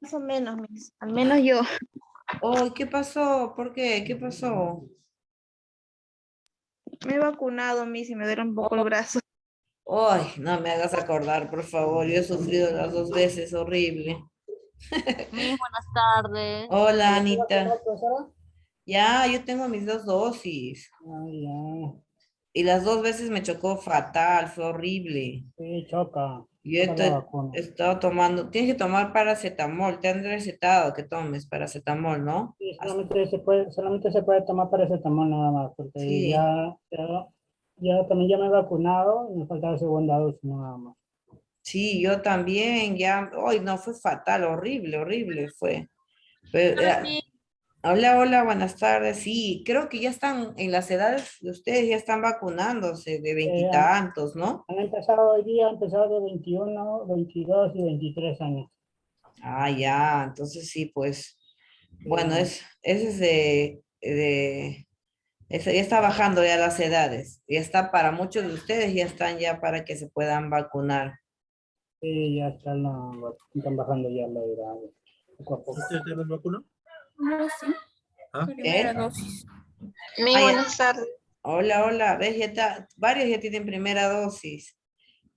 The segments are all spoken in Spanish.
Más o menos, al menos yo. Oh, ¿qué pasó? ¿Por qué? ¿Qué pasó? Me he vacunado, y me duele un poco el brazo. Ay, no me hagas acordar, por favor. Yo he sufrido las dos veces, horrible. Buenas tardes. Hola, ¿Ya está Anita. vacunado, profesora? Ya, yo tengo mis dos dosis. Ah, ya. Y las dos veces me chocó fatal, fue horrible. Sí, choca. Yo Choca la vacuna. he estado tomando, tienes que tomar paracetamol, te han recetado que tomes paracetamol, ¿no? Sí, solamente se puede tomar paracetamol nada más, porque Sí, ya también ya me he vacunado y me falta la segunda dosis nada más. sí, yo también, ya, hoy no, fue fatal, horrible, horrible fue. Pero, Sí, hola, hola, buenas tardes. Sí, creo que ya están en las edades de ustedes, ya están vacunándose de Han, veintitantos, ¿no? han empezado hoy día, han empezado de 21, 22 y 23 años. Ah, ya, entonces sí, pues, bueno, Sí, ese es ya está bajando ya las edades, ya está para muchos de ustedes, ya están ya para que se puedan vacunar. sí, ya están bajando ya la edad, poco a poco. ¿Usted tiene vacuna? No, sí, ¿Ah? primera ¿Eh? dosis. Ah, ya. Buenas tardes. Hola, hola, ves, varios ya tienen primera dosis.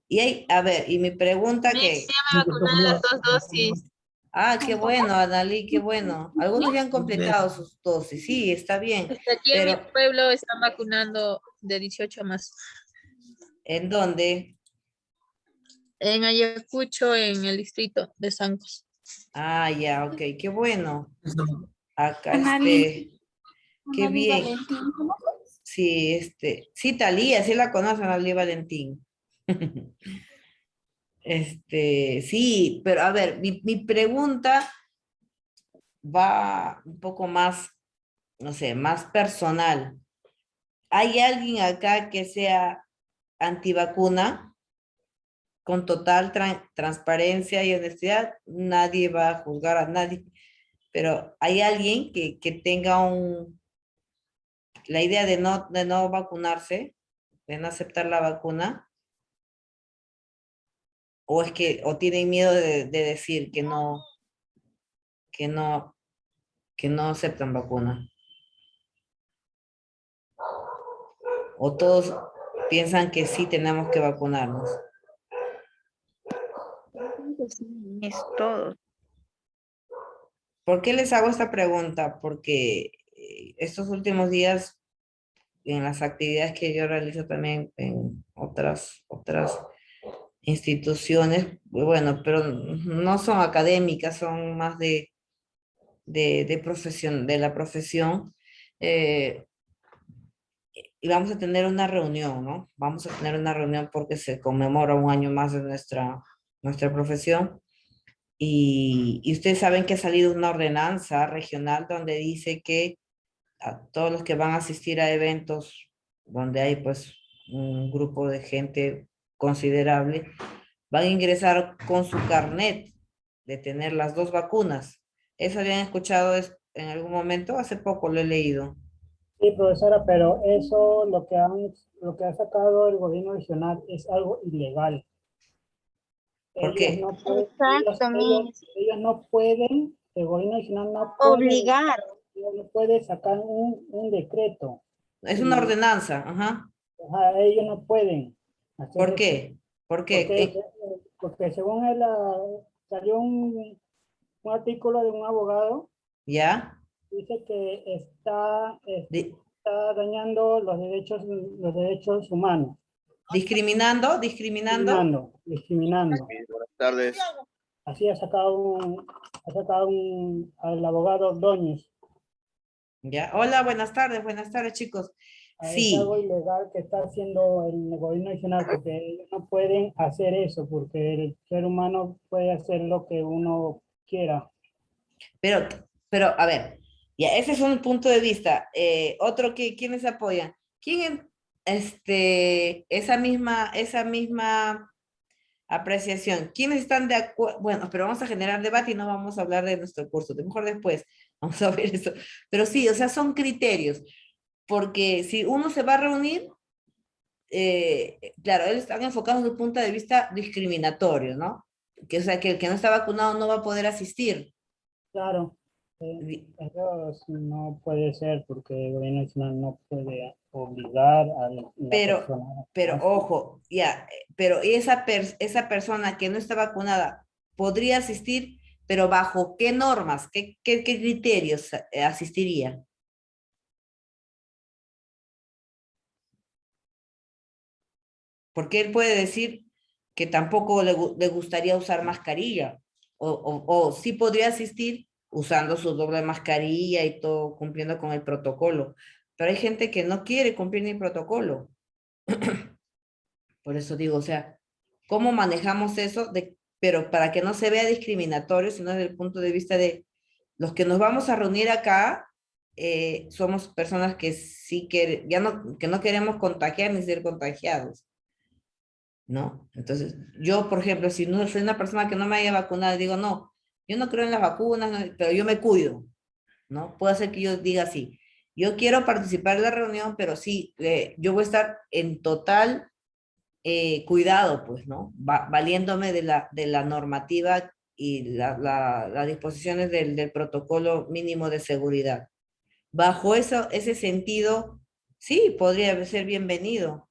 Y hay, a ver, y mi pregunta sí, que, ya me vacuné las dos dosis. ah, qué bueno, Adalí, qué bueno. Algunos ya han De- completado sus dosis, sí, está bien, Aquí en mi pero pueblo están vacunando de 18 más. ¿en dónde? En Ayacucho, en el distrito de Sancos. Ah, ya, ok, qué bueno. Acá, Analí, qué Analí bien. Valentín, ¿cómo? Sí, sí, Talía, sí la conocen, Adalí Valentín. Sí, pero a ver, mi pregunta va un poco más, no sé, más personal. ¿Hay alguien acá que sea antivacuna? Con total transparencia y honestidad, nadie va a juzgar a nadie, pero hay alguien que tenga la idea de no vacunarse, de no aceptar la vacuna, o es que, o tienen miedo de decir que no, que no aceptan vacuna, o todos piensan que sí tenemos que vacunarnos. Sí, es todo. ¿Por qué les hago esta pregunta? Porque estos últimos días, en las actividades que yo realizo también en otras instituciones, bueno, pero no son académicas, son más de profesión, de la profesión, eh, y vamos a tener una reunión, ¿no? Vamos a tener una reunión porque se conmemora un año más de nuestra profesión. Y ustedes saben que ha salido una ordenanza regional donde dice que a todos los que van a asistir a eventos donde hay pues un grupo de gente considerable, van a ingresar con su carnet de tener las dos vacunas. ¿Eso habían escuchado en algún momento? Hace poco lo he leído. Sí, profesora, pero eso lo que ha sacado el gobierno nacional es algo ilegal. ¿Por Ellos qué? no pueden, Exacto, ellos no pueden, el gobierno nacional obligar. no puede sacar un decreto. Es una Y, ordenanza, ajá. ajá, ellos no pueden hacer ¿Por eso. qué? ¿Por qué? Porque, porque según él, salió un artículo de un abogado, ¿Ya? dice que Di- está dañando los derechos humanos, discriminando. discriminando. Buenas tardes. Así ha sacado al abogado Ordóñez. ¿Ya? Hola, buenas tardes, chicos. Es algo Sí, ilegal que está haciendo el gobierno nacional porque ellos no pueden hacer eso porque el ser humano puede hacer lo que uno quiera. pero, pero, a ver, ya, ese es un punto de vista. Otro que, ¿quiénes apoyan? Esa misma apreciación, ¿quiénes están de acuerdo? Bueno, pero vamos a generar debate y no vamos a hablar de nuestro curso, de mejor después, vamos a ver eso. Pero sí, o sea, son criterios, porque si uno se va a reunir, claro, ellos están enfocados desde un punto de vista discriminatorio, ¿no? Que, o sea, que el que no está vacunado no va a poder asistir. Claro, Di- eso sí no puede ser porque el gobierno nacional no puede obligar a la Pero, persona a pero vacunarse. ojo, ya, pero esa persona que no está vacunada podría asistir, pero ¿bajo qué normas, qué criterios asistiría? Porque él puede decir que tampoco le gustaría usar mascarilla, o sí podría asistir usando su doble mascarilla y todo, cumpliendo con el protocolo. Pero hay gente que no quiere cumplir ni protocolo. Por eso digo, o sea, ¿cómo manejamos eso? Pero para que no se vea discriminatorio, sino desde el punto de vista de los que nos vamos a reunir acá, somos personas que sí ya no, que no queremos contagiar ni ser contagiados. ¿No? Entonces, yo, por ejemplo, si no soy una persona que no me haya vacunado, digo, no, yo no creo en las vacunas, pero yo me cuido, ¿no? Puede ser que yo diga así, yo quiero participar de la reunión, pero sí, yo voy a estar en total cuidado, pues, ¿no? Valiéndome de la normativa y las disposiciones del protocolo mínimo de seguridad. Bajo ese sentido, sí, podría ser bienvenido.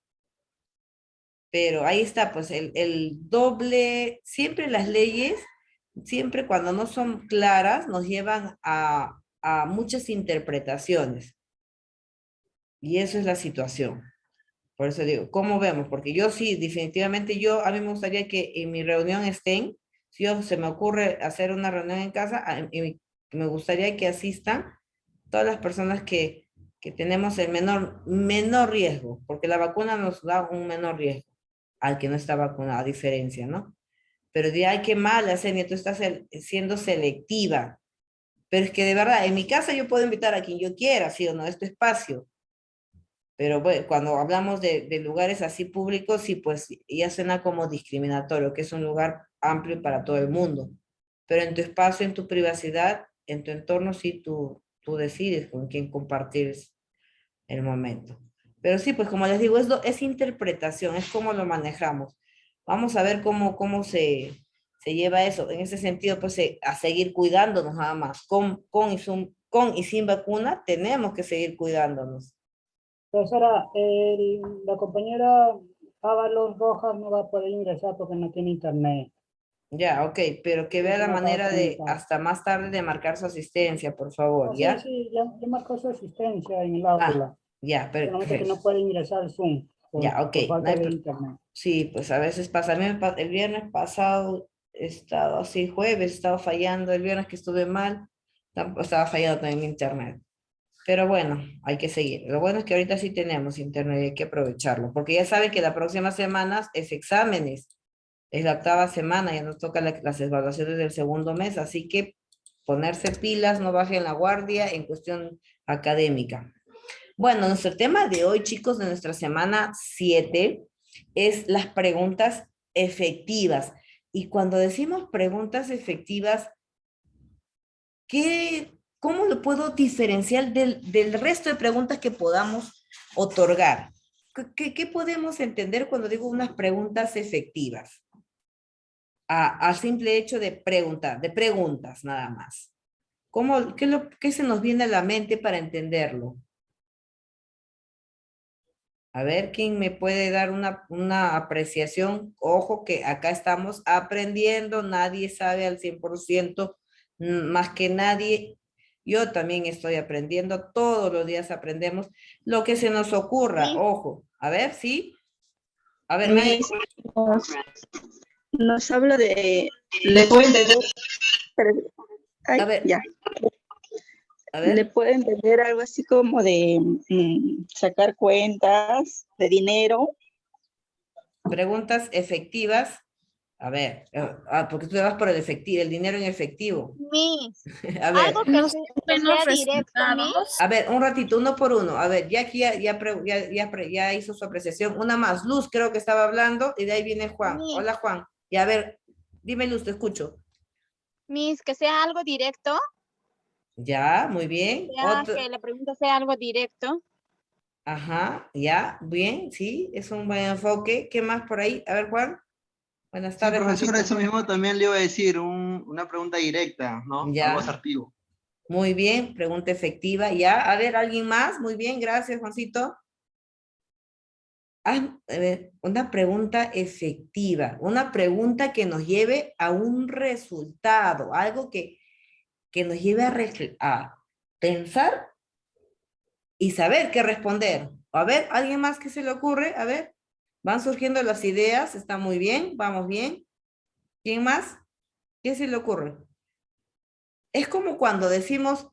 Pero ahí está, pues el doble, siempre las leyes, siempre cuando no son claras, nos llevan a muchas interpretaciones. Y eso es la situación. Por eso digo, ¿cómo vemos? Porque yo sí, definitivamente a mí me gustaría que en mi reunión estén, si se me ocurre hacer una reunión en casa, me gustaría que asistan todas las personas que tenemos el menor riesgo, porque la vacuna nos da un menor riesgo al que no está vacunado, a diferencia, ¿no? Pero de ay, qué mala, Senia, tú estás siendo selectiva. Pero es que de verdad, en mi casa yo puedo invitar a quien yo quiera, ¿sí o no? Es tu espacio. Pero bueno, cuando hablamos de lugares así públicos, sí, pues ya suena como discriminatorio, que es un lugar amplio para todo el mundo. Pero en tu espacio, en tu privacidad, en tu entorno, sí, tú decides con quién compartir el momento. Pero sí, pues como les digo, es interpretación, es cómo lo manejamos. Vamos a ver cómo se lleva eso. En ese sentido, pues a seguir cuidándonos nada más. Con y sin vacuna, tenemos que seguir cuidándonos. Profesora, la compañera Ábalos Rojas no va a poder ingresar porque no tiene internet. Ya, ok, pero que vea Eso la me acaba de manera de comunicar. hasta más tarde de marcar su asistencia, por favor, Oh, sí, ¿ya? sí, ya marcó su asistencia en el Ah, aula. ya, Solamente que perfecto. no puede ingresar al Zoom Ya, ok. por No falta hay de internet. sí, pues a veces pasa. A mí el viernes pasado he estado así, jueves, he estado fallando. El viernes que estuve mal, estaba fallando también mi internet. Pero bueno, hay que seguir. Lo bueno es que ahorita sí tenemos internet y hay que aprovecharlo, porque ya saben que la próxima semana es exámenes. Es la octava semana, ya nos toca las evaluaciones del segundo mes, así que ponerse pilas, no bajen la guardia en cuestión académica. Bueno, nuestro tema de hoy, chicos, de nuestra semana 7 es las preguntas efectivas. Y cuando decimos preguntas efectivas, ¿cómo lo puedo diferenciar del resto de preguntas que podamos otorgar? ¿Qué podemos entender cuando digo unas preguntas efectivas? Al simple hecho de preguntar, de preguntas nada más. ¿Qué se nos viene a la mente para entenderlo? A ver, ¿quién me puede dar una apreciación? Ojo que acá estamos aprendiendo, nadie sabe al 100%, más que nadie. Yo también estoy aprendiendo, todos los días aprendemos lo que se nos ocurra. Sí, Ojo, a ver, ¿sí? A ver, Miss, nos habla de, le puedo entender, pero- a ay, ver, ya, a le ver, puedo entender algo así como de sacar cuentas de dinero. preguntas efectivas. A ver, porque tú te vas por el dinero en efectivo. Miss, A algo ver, que Menos sea directo, resultados. Miss. a ver, un ratito, uno por uno. A ver, ya aquí ya hizo su apreciación. Una más, Luz creo que estaba hablando y de ahí viene Juan. Miss, Hola Juan. Y a ver, dime Luz, te escucho. Miss, que sea algo directo, Ya, muy bien. sea Otro, que la pregunta sea algo directo. ajá, ya, bien, sí, es un buen enfoque. ¿Qué más por ahí? A ver, Juan. Buenas Sí, tardes, profesora, Juancito. eso mismo también le iba a decir, una pregunta directa, ¿no? Ya. Algo asertivo. Muy bien, pregunta efectiva. Ya, a ver, ¿alguien más? Muy bien, gracias, Juancito. Ah, a ver, una pregunta efectiva, una pregunta que nos lleve a un resultado, algo que nos lleve a pensar y saber qué responder. A ver, ¿alguien más que se le ocurre? A ver, van surgiendo las ideas, está muy bien, vamos bien. ¿Quién más? ¿Qué se le ocurre? Es como cuando decimos,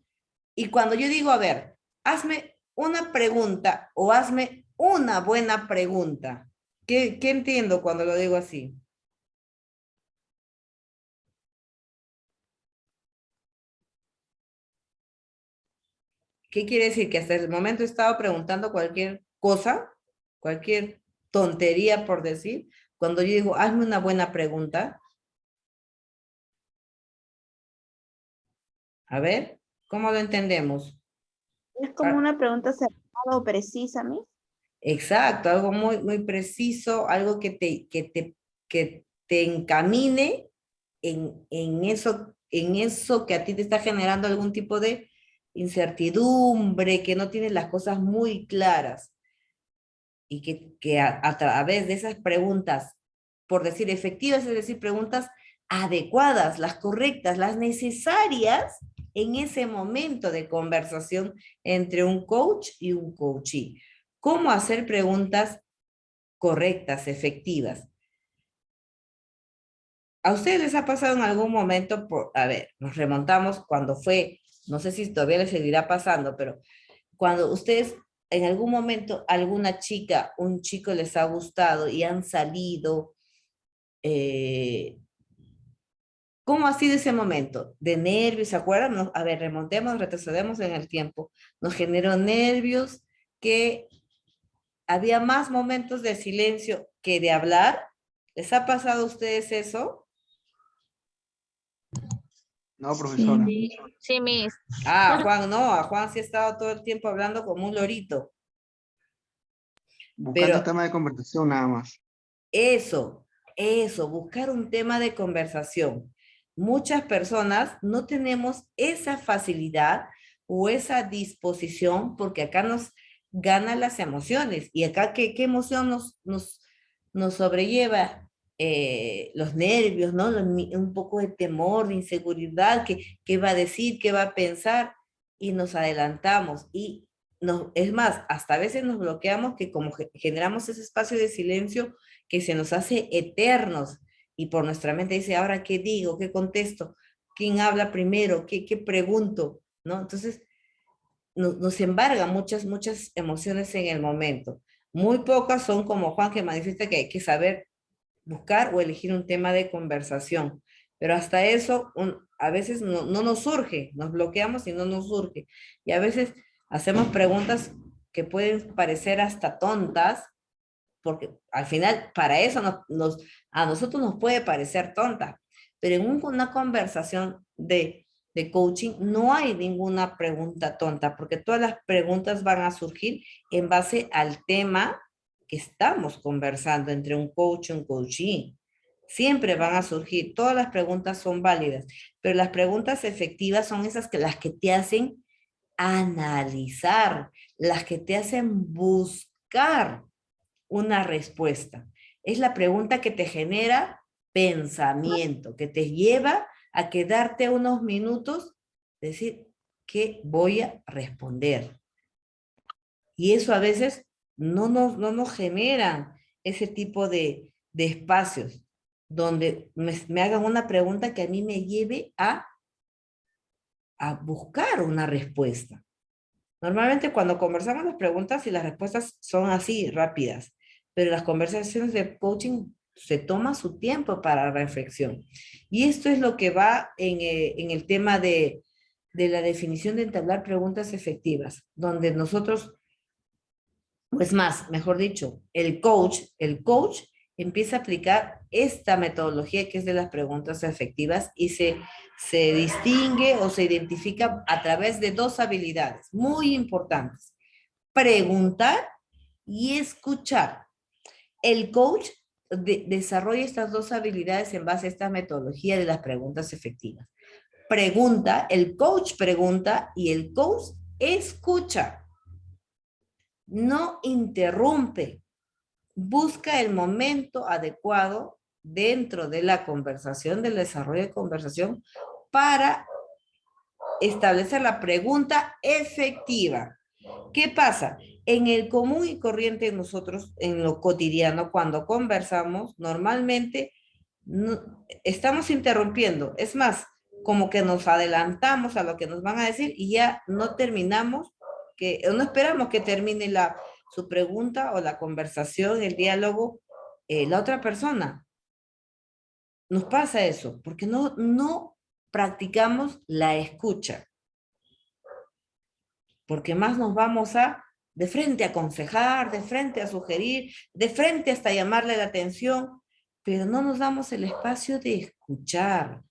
y cuando yo digo, a ver, hazme una pregunta o hazme una buena pregunta. ¿Qué entiendo cuando lo digo así? ¿Qué quiere decir? Que hasta el momento he estado preguntando cualquier cosa, cualquier tontería por decir. Cuando yo digo, hazme una buena pregunta. A ver, ¿cómo lo entendemos? Es como Ah, una pregunta cerrada o precisa, Miss. exacto, algo muy, muy preciso, algo que te encamine en eso que a ti te está generando algún tipo de incertidumbre, que no tienes las cosas muy claras y que a través de esas preguntas, por decir efectivas, es decir, preguntas adecuadas, las correctas, las necesarias en ese momento de conversación entre un coach y un coachee. ¿Cómo hacer preguntas correctas, efectivas? ¿A ustedes les ha pasado en algún momento, a ver, nos remontamos cuando fue, no sé si todavía les seguirá pasando, pero cuando ustedes en algún momento alguna chica, un chico les ha gustado y han salido, eh, ¿cómo ha sido ese momento? De nervios, ¿se acuerdan? A ver, remontemos, retrocedemos en el tiempo. Nos generó nervios, que había más momentos de silencio que de hablar. ¿Les ha pasado a ustedes eso? No, profesora. Sí, sí, Miss. Ah, Bueno, Juan no, a Juan sí ha estado todo el tiempo hablando como un lorito. Buscando Pero tema de conversación nada más. eso, buscar un tema de conversación. Muchas personas no tenemos esa facilidad o esa disposición porque acá nos ganan las emociones. Y acá, ¿qué emoción nos sobrelleva? Los nervios, ¿no? Un poco de temor, de inseguridad, qué va a decir, qué va a pensar, y nos adelantamos. Y es más, hasta a veces nos bloqueamos que como generamos ese espacio de silencio que se nos hace eternos y por nuestra mente dice, ahora, ¿qué digo? ¿Qué contesto? ¿Quién habla primero? ¿Qué pregunto? ¿No? Entonces, nos embargan muchas emociones en el momento. Muy pocas son como Juan, que manifiesta que hay que saber buscar o elegir un tema de conversación. Pero hasta eso, a veces no nos surge, nos bloqueamos y no nos surge. Y a veces hacemos preguntas que pueden parecer hasta tontas, porque al final para eso a nosotros nos puede parecer tonta, pero en una conversación de coaching no hay ninguna pregunta tonta, porque todas las preguntas van a surgir en base al tema que estamos conversando entre un coach y un coachee. Siempre van a surgir, todas las preguntas son válidas, pero las preguntas efectivas son las que te hacen analizar, las que te hacen buscar una respuesta. Es la pregunta que te genera pensamiento, que te lleva a quedarte unos minutos, decir, ¿qué voy a responder? Y eso a veces no nos genera ese tipo de espacios donde me hagan una pregunta que a mí me lleve a buscar una respuesta. Normalmente cuando conversamos las preguntas y las respuestas son así, rápidas, pero las conversaciones de coaching se toma su tiempo para reflexión. Y esto es lo que va en el tema de la definición de entablar preguntas efectivas, donde nosotros, pues más, mejor dicho, el coach empieza a aplicar esta metodología que es de las preguntas efectivas y se distingue o se identifica a través de dos habilidades muy importantes: preguntar y escuchar. El coach desarrolla estas dos habilidades en base a esta metodología de las preguntas efectivas. Pregunta, el coach pregunta y el coach escucha. No interrumpe. Busca el momento adecuado dentro de la conversación, del desarrollo de conversación, para establecer la pregunta efectiva. ¿Qué pasa? En el común y corriente nosotros, en lo cotidiano, cuando conversamos, normalmente no, estamos interrumpiendo. Es más, como que nos adelantamos a lo que nos van a decir y ya no terminamos, no esperamos que termine su pregunta o la conversación, el diálogo, la otra persona. Nos pasa eso, porque no practicamos la escucha. Porque más nos vamos de frente a aconsejar, de frente a sugerir, de frente hasta llamarle la atención, pero no nos damos el espacio de escuchar.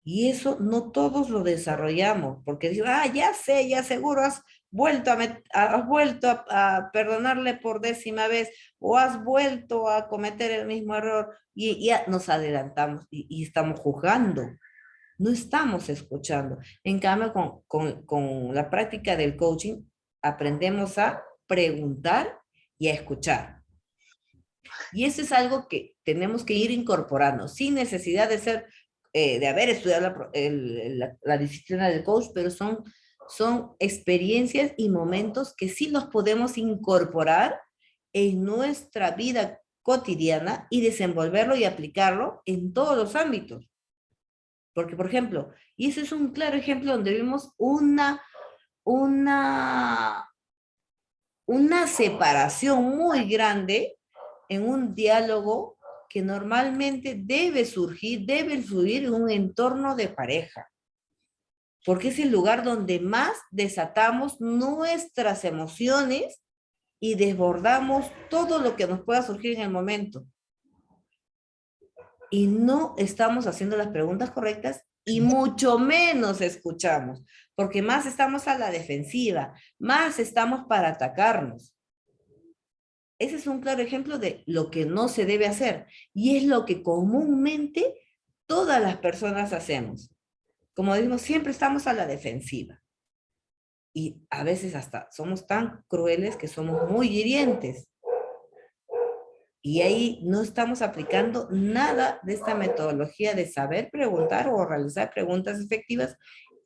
Y eso no todos lo desarrollamos, porque digo, ya sé, ya seguro has vuelto a perdonarle por 10ª vez, o has vuelto a cometer el mismo error, y ya nos adelantamos y estamos juzgando. No estamos escuchando. En cambio, con la práctica del coaching, aprendemos a preguntar y a escuchar. Y eso es algo que tenemos que ir incorporando, sin necesidad de haber estudiado la disciplina del coach, pero son experiencias y momentos que sí los podemos incorporar en nuestra vida cotidiana y desenvolverlo y aplicarlo en todos los ámbitos. Porque, por ejemplo, y ese es un claro ejemplo donde vimos una separación muy grande en un diálogo que normalmente debe fluir en un entorno de pareja. Porque es el lugar donde más desatamos nuestras emociones y desbordamos todo lo que nos pueda surgir en el momento. Y no estamos haciendo las preguntas correctas y mucho menos escuchamos, porque más estamos a la defensiva, más estamos para atacarnos. Ese es un claro ejemplo de lo que no se debe hacer y es lo que comúnmente todas las personas hacemos. Como decimos, siempre estamos a la defensiva. Y a veces hasta somos tan crueles que somos muy hirientes. Y ahí no estamos aplicando nada de esta metodología de saber preguntar o realizar preguntas efectivas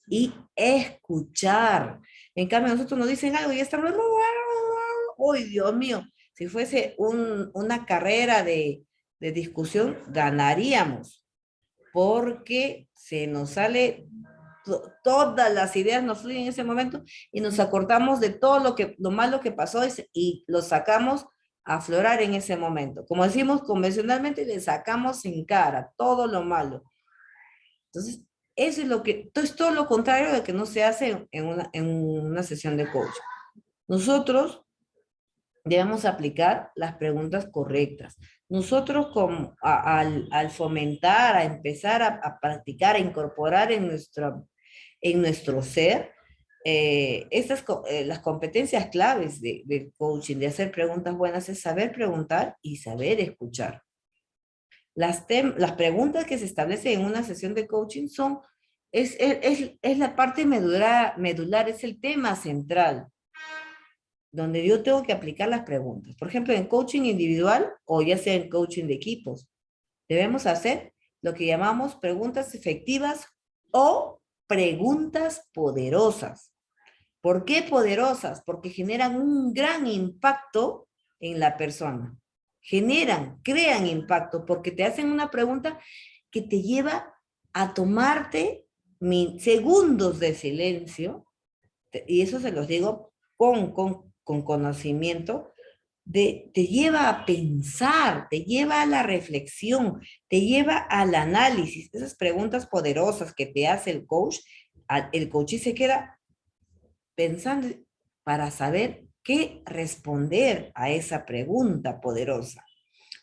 y escuchar. En cambio, nosotros nos dicen algo y estamos... ¡Uy, Dios mío! Si fuese una carrera de discusión, ganaríamos. Porque se nos sale... Todas las ideas nos fluyen en ese momento y nos acordamos de todo lo malo que pasó y lo sacamos aflorar en ese momento. Como decimos convencionalmente, le sacamos en cara todo lo malo. Entonces, eso es todo lo contrario de que no se hace en una sesión de coaching. Nosotros debemos aplicar las preguntas correctas. Nosotros al fomentar, a empezar a practicar, a incorporar en nuestro ser, las competencias claves del coaching, de hacer preguntas buenas, es saber preguntar y saber escuchar. Las preguntas que se establecen en una sesión de coaching es la parte medular, es el tema central, donde yo tengo que aplicar las preguntas. Por ejemplo, en coaching individual o ya sea en coaching de equipos, debemos hacer lo que llamamos preguntas efectivas o preguntas poderosas. ¿Por qué poderosas? Porque generan un gran impacto en la persona. Crean impacto, porque te hacen una pregunta que te lleva a tomarte segundos de silencio, y eso se los digo con conocimiento, te lleva a pensar, te lleva a la reflexión, te lleva al análisis. Esas preguntas poderosas que te hace el coach se queda pensando para saber qué responder a esa pregunta poderosa.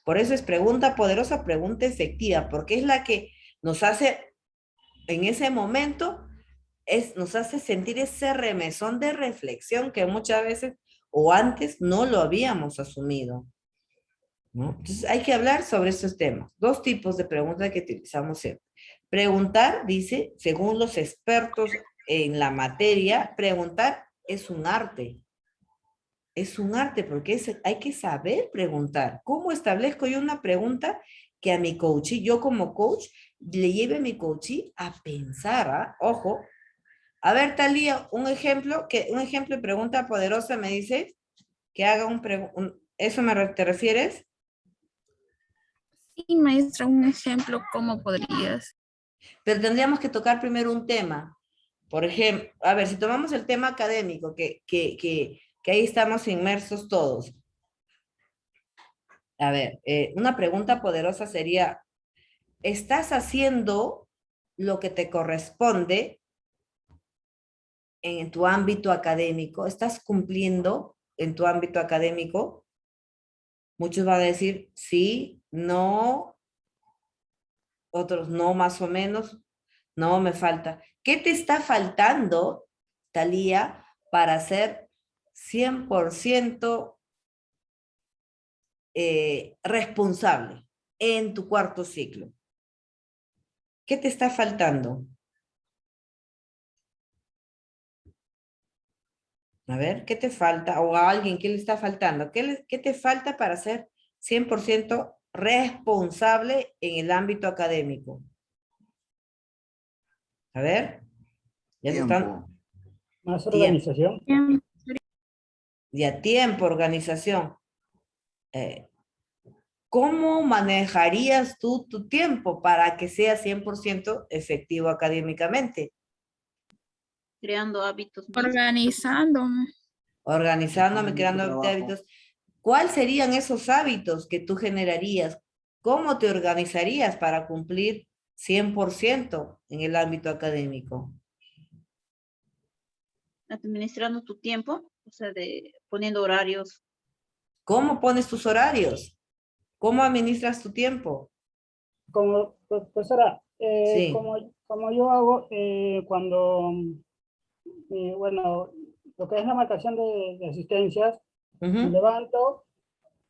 Por eso es pregunta poderosa, pregunta efectiva, porque es la que nos hace, en ese momento, nos hace sentir ese remesón de reflexión que muchas veces o antes no lo habíamos asumido. ¿no? Entonces hay que hablar sobre estos temas. Dos tipos de preguntas que utilizamos siempre. Preguntar, dice, según los expertos en la materia, preguntar es un arte. Es un arte porque hay que saber preguntar. ¿Cómo establezco yo una pregunta que a mi coachee, yo como coach, le lleve a mi coachee a pensar? ¿Ah? Ojo. A ver, Talía, un ejemplo de pregunta poderosa me dice que haga ¿eso te refieres? Sí, maestra, un ejemplo, ¿cómo podrías? Pero tendríamos que tocar primero un tema. Por ejemplo, a ver, si tomamos el tema académico, que ahí estamos inmersos todos. A ver, una pregunta poderosa sería, ¿estás haciendo lo que te corresponde en tu ámbito académico? ¿Estás cumpliendo en tu ámbito académico? Muchos van a decir sí, no, otros no, más o menos, no, me falta. ¿Qué te está faltando, Talía, para ser 100% responsable en tu cuarto ciclo? ¿Qué te está faltando? A ver, ¿qué te falta? O a alguien, ¿qué le está faltando? ¿Qué te falta para ser 100% responsable en el ámbito académico? A ver, ya se están... Tiempo. Más Tiempo. organización. Ya tiempo, organización. ¿Cómo manejarías tú tu tiempo para que sea 100% efectivo académicamente? Creando hábitos. Organizándome. Organizándome, Mucho creando trabajo. hábitos. ¿Cuáles serían esos hábitos que tú generarías? ¿Cómo te organizarías para cumplir 100% en el ámbito académico? Administrando tu tiempo, o sea, poniendo horarios. ¿Cómo pones tus horarios? ¿Cómo administras tu tiempo? Como profesora, Sí. como yo hago cuando, bueno, lo que es la marcación de asistencias, me Ujú, levanto,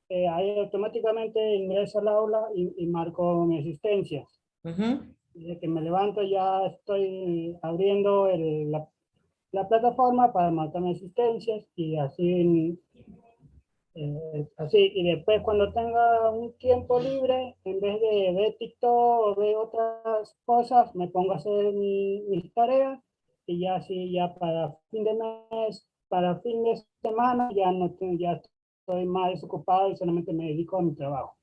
ahí automáticamente ingreso al aula y marco mi asistencia. ujú. Desde que me levanto ya estoy abriendo la plataforma para marcar mis asistencias y así, así. Y después cuando tenga un tiempo libre, en vez de ver TikTok o ver otras cosas, me pongo a hacer mis tareas y ya así, ya para fin de mes, para fin de semana, ya no tengo, ya estoy más desocupado y solamente me dedico a mi trabajo.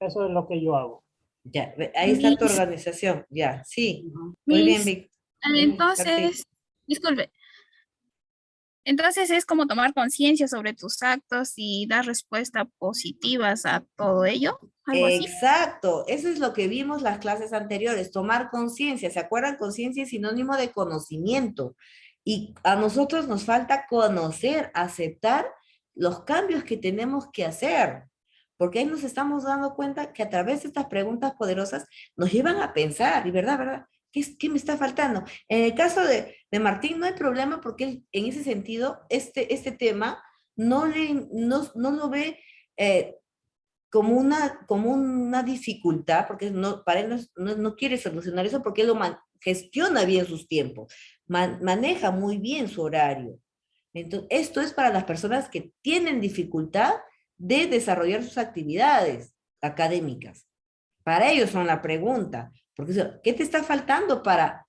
Eso es lo que yo hago. Ya, ahí está tu Mis, organización. Ya, sí. Ujú. Muy bien, mis, Vic. Dime, Martín. entonces, disculpe, entonces es como tomar conciencia sobre tus actos y dar respuestas positivas a todo ello, algo así. Exacto, eso es lo que vimos las clases anteriores, tomar conciencia. ¿Se acuerdan? Conciencia es sinónimo de conocimiento. Y a nosotros nos falta conocer, aceptar los cambios que tenemos que hacer. Porque ahí nos estamos dando cuenta que a través de estas preguntas poderosas nos llevan a pensar, y verdad, ¿verdad? ¿Qué me está faltando? En el caso de Martín no hay problema porque él, en ese sentido, este tema no lo ve como una dificultad, porque para él no quiere solucionar eso porque él gestiona bien sus tiempos, maneja muy bien su horario. Entonces, esto es para las personas que tienen dificultad de desarrollar sus actividades académicas. Para ellos son la pregunta, porque ¿qué te está faltando para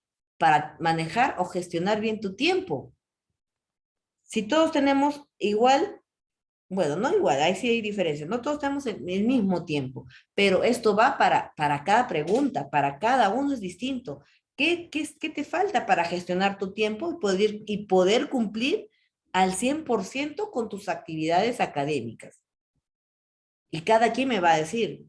manejar o gestionar bien tu tiempo? Si todos tenemos igual, bueno, no igual, ahí sí hay diferencias, no todos tenemos el mismo tiempo, pero esto va para cada pregunta, para cada uno es distinto. ¿Qué te falta para gestionar tu tiempo y poder cumplir al 100% con tus actividades académicas? Y cada quien me va a decir,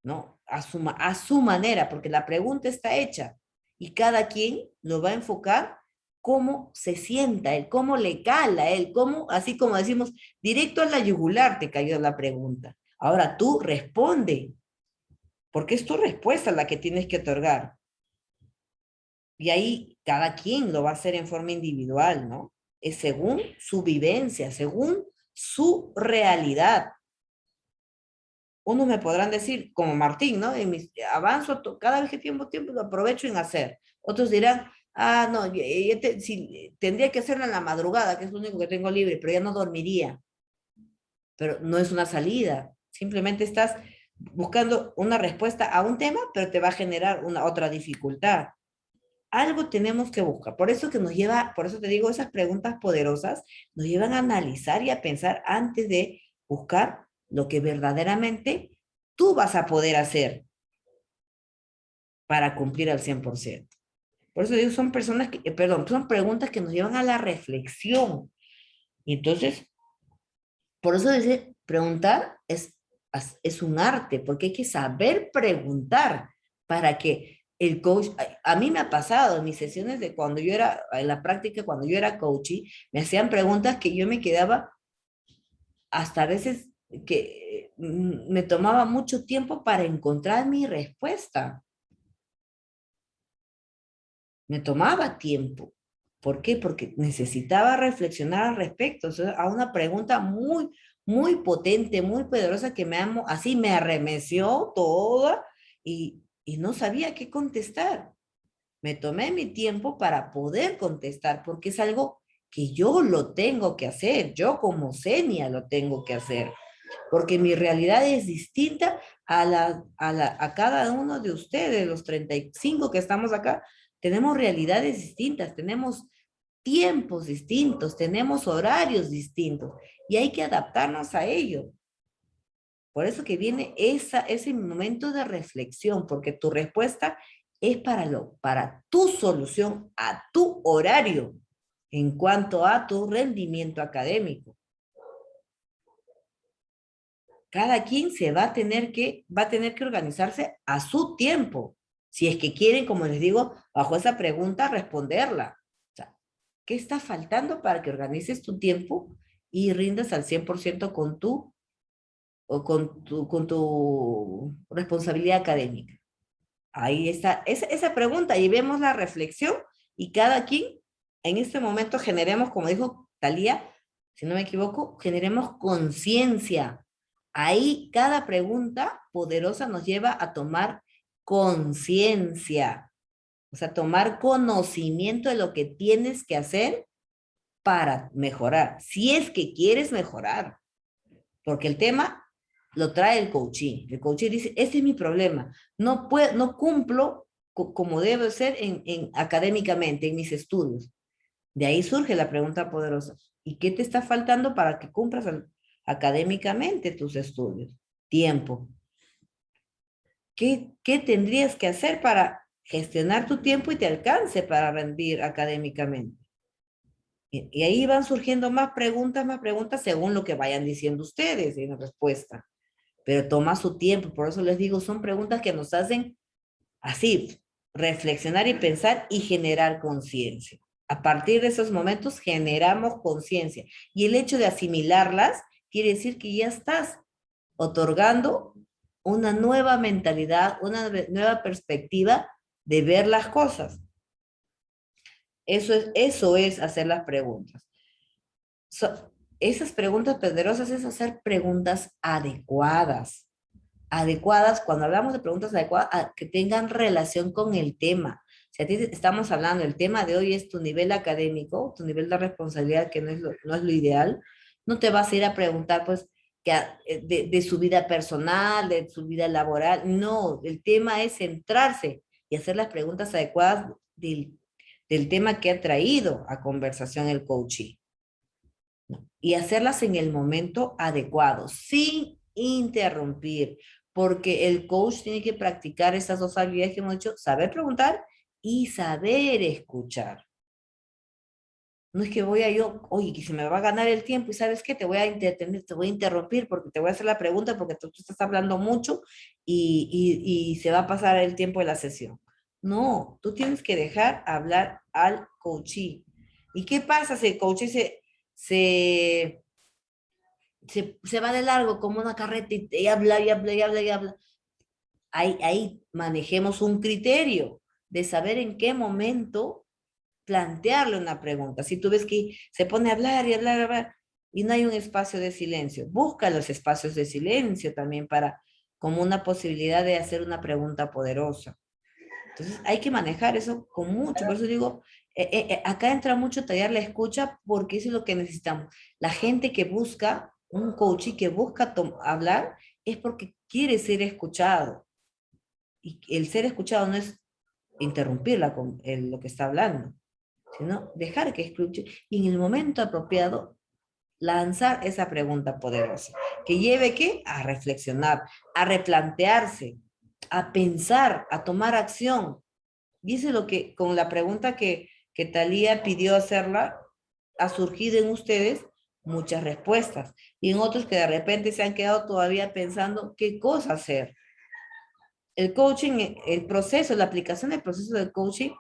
¿no? A su manera, porque la pregunta está hecha y cada quien lo va a enfocar cómo se sienta él, cómo le cala a él, cómo, así como decimos, directo a la yugular te cayó la pregunta. Ahora tú responde, porque es tu respuesta la que tienes que otorgar. Y ahí cada quien lo va a hacer en forma individual, ¿no? Es según su vivencia, según su realidad. unos me podrán decir, como Martín, ¿no? Avanzo cada vez que tengo tiempo, lo aprovecho en hacer. Otros dirán, ah, no, si, tendría que hacerlo en la madrugada, que es lo único que tengo libre, pero ya no dormiría. Pero no es una salida. Simplemente estás buscando una respuesta a un tema, pero te va a generar una otra dificultad. Algo tenemos que buscar. Por eso que nos lleva, por eso te digo, esas preguntas poderosas nos llevan a analizar y a pensar antes de buscar lo que verdaderamente tú vas a poder hacer para cumplir al 100%. Por eso digo, son personas que, perdón, son preguntas que nos llevan a la reflexión. Y entonces, por eso decir, preguntar es un arte, porque hay que saber preguntar para que el coach, a mí me ha pasado en mis sesiones de cuando yo era, en la práctica, cuando yo era coaching, me hacían preguntas que yo me quedaba hasta a veces que me tomaba mucho tiempo para encontrar mi respuesta. Me tomaba tiempo. ¿Por qué? Porque necesitaba reflexionar al respecto. O sea, a una pregunta muy, muy potente, muy poderosa que así me arremeció toda y no sabía qué contestar. Me tomé mi tiempo para poder contestar porque es algo que yo lo tengo que hacer. Yo como Senia lo tengo que hacer. Porque mi realidad es distinta a cada uno de ustedes, los 35 que estamos acá. Tenemos realidades distintas, tenemos tiempos distintos, tenemos horarios distintos y hay que adaptarnos a ello. Por eso que viene ese momento de reflexión, porque tu respuesta es para tu solución a tu horario en cuanto a tu rendimiento académico. Cada quien va a tener que organizarse a su tiempo. Si es que quieren, como les digo, bajo esa pregunta, responderla. O sea, ¿qué está faltando para que organices tu tiempo y rindas al 100% con tu responsabilidad académica? Ahí está, esa pregunta, y vemos la reflexión, y cada quien, en este momento, generemos, como dijo Talía, si no me equivoco, generemos conciencia. Ahí cada pregunta poderosa nos lleva a tomar conciencia, o sea, tomar conocimiento de lo que tienes que hacer para mejorar, si es que quieres mejorar, porque el tema lo trae el coaching. El coaching dice, este es mi problema, no cumplo como debo ser académicamente, en mis estudios. De ahí surge la pregunta poderosa, ¿y qué te está faltando para que cumplas académicamente tus estudios? Tiempo. ¿Qué tendrías que hacer para gestionar tu tiempo y te alcance para rendir académicamente? Y ahí van surgiendo más preguntas según lo que vayan diciendo ustedes en la respuesta. Pero toma su tiempo, por eso les digo, son preguntas que nos hacen así, reflexionar y pensar y generar conciencia. A partir de esos momentos generamos conciencia. Y el hecho de asimilarlas quiere decir que ya estás otorgando una nueva mentalidad, una nueva perspectiva de ver las cosas. Eso es hacer las preguntas. Esas preguntas poderosas es hacer preguntas adecuadas. Adecuadas, cuando hablamos de preguntas adecuadas, que tengan relación con el tema. Si a ti estamos hablando, el tema de hoy es tu nivel académico, tu nivel de responsabilidad, que no es lo ideal, no te vas a ir a preguntar, pues, de su vida personal, de su vida laboral. No, el tema es centrarse y hacer las preguntas adecuadas del tema que ha traído a conversación el coaching. Y hacerlas en el momento adecuado, sin interrumpir, porque el coach tiene que practicar esas dos habilidades que hemos dicho, saber preguntar y saber escuchar. No es que oye, que se me va a ganar el tiempo y ¿sabes qué? Te voy a interrumpir porque te voy a hacer la pregunta porque tú estás hablando mucho y se va a pasar el tiempo de la sesión. No, tú tienes que dejar hablar al coachee. ¿Y qué pasa si el coachee se va de largo como una carreta y habla y habla y habla y habla? Ahí manejemos un criterio de saber en qué momento plantearle una pregunta. Si tú ves que se pone a hablar y hablar, hablar y no hay un espacio de silencio, busca los espacios de silencio también para como una posibilidad de hacer una pregunta poderosa. Entonces hay que manejar eso con mucho, por eso digo, acá entra mucho tallar la escucha porque eso es lo que necesitamos. La gente que busca un coach y que busca hablar es porque quiere ser escuchado. Y el ser escuchado no es interrumpirla con lo que está hablando, sino dejar que escuche y en el momento apropiado lanzar esa pregunta poderosa, que lleve ¿qué? A reflexionar, a replantearse, a pensar, a tomar acción. Y eso es lo que, con la pregunta que Thalía pidió hacerla, ha surgido en ustedes muchas respuestas. Y en otros que de repente se han quedado todavía pensando qué cosa hacer. El coaching, el proceso, la aplicación del proceso del coaching,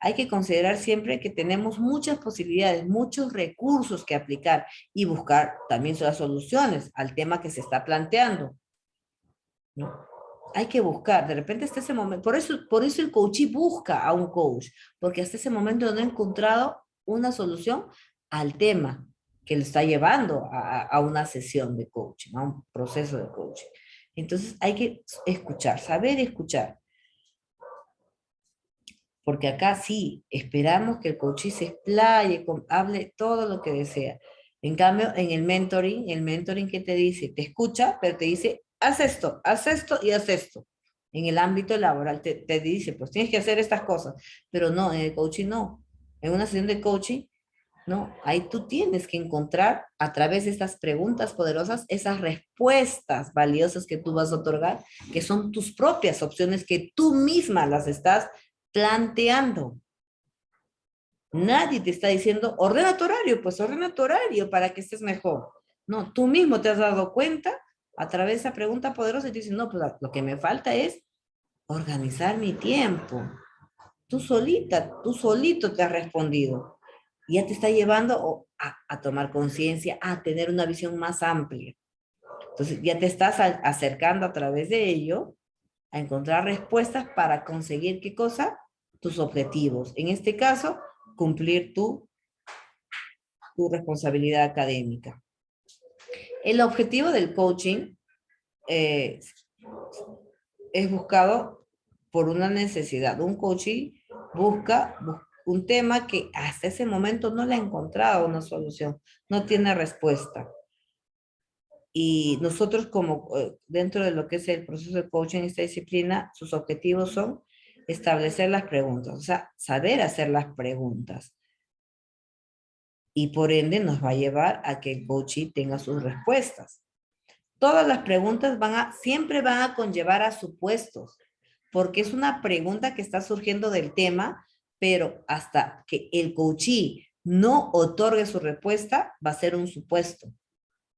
hay que considerar siempre que tenemos muchas posibilidades, muchos recursos que aplicar y buscar también las soluciones al tema que se está planteando, ¿no? Hay que buscar, de repente hasta ese momento, por eso el coachee busca a un coach, porque hasta ese momento no ha encontrado una solución al tema que le está llevando a una sesión de coaching, a un proceso de coaching. Entonces hay que escuchar, saber escuchar. Porque acá sí, esperamos que el coachee se explaye, hable todo lo que desea. En cambio, en el mentoring que te dice, te escucha, pero te dice, haz esto y haz esto. En el ámbito laboral te dice, pues tienes que hacer estas cosas, pero no, en el coaching no. En una sesión de coaching, no, ahí tú tienes que encontrar a través de estas preguntas poderosas esas respuestas valiosas que tú vas a otorgar, que son tus propias opciones, que tú misma las estás planteando. Nadie te está diciendo, ordena tu horario, pues ordena tu horario para que estés mejor. No, tú mismo te has dado cuenta a través de esa pregunta poderosa y te dices, no, pues lo que me falta es organizar mi tiempo. Tú solita, tú solito te has respondido. Y ya te está llevando a tomar conciencia, a tener una visión más amplia. Entonces ya te estás acercando a través de ello a encontrar respuestas para conseguir qué cosa, tus objetivos. En este caso, cumplir tu responsabilidad académica. El objetivo del coaching es buscado por una necesidad. Un coaching busca un tema que hasta ese momento no le ha encontrado una solución, no tiene respuesta. Y nosotros como dentro de lo que es el proceso de coaching, esta disciplina, sus objetivos son establecer las preguntas, o sea, saber hacer las preguntas. Y por ende nos va a llevar a que el coachee tenga sus respuestas. Todas las preguntas siempre van a conllevar a supuestos, porque es una pregunta que está surgiendo del tema, pero hasta que el coachee no otorgue su respuesta, va a ser un supuesto,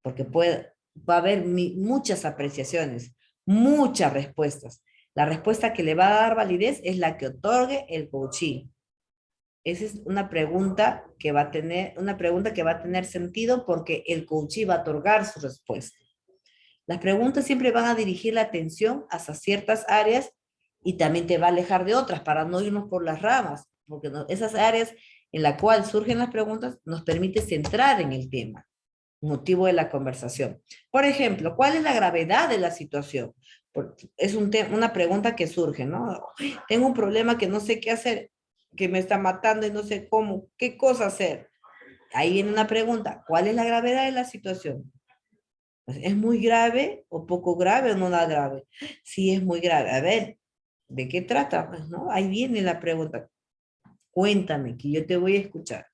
porque va a haber muchas apreciaciones, muchas respuestas. La respuesta que le va a dar validez es la que otorgue el coachee. Esa es una pregunta que va a tener sentido porque el coachee va a otorgar su respuesta. Las preguntas siempre van a dirigir la atención hacia ciertas áreas y también te va a alejar de otras para no irnos por las ramas, porque esas áreas en las cuales surgen las preguntas nos permite centrar en el tema, motivo de la conversación. Por ejemplo, ¿cuál es la gravedad de la situación? Es una pregunta que surge, ¿no? Tengo un problema que no sé qué hacer, que me está matando y no sé cómo, qué cosa hacer. Ahí viene una pregunta, ¿cuál es la gravedad de la situación? ¿Es muy grave o poco grave o no nada grave? Sí, es muy grave. A ver, ¿de qué trata? Pues, ¿no? Ahí viene la pregunta. Cuéntame, que yo te voy a escuchar.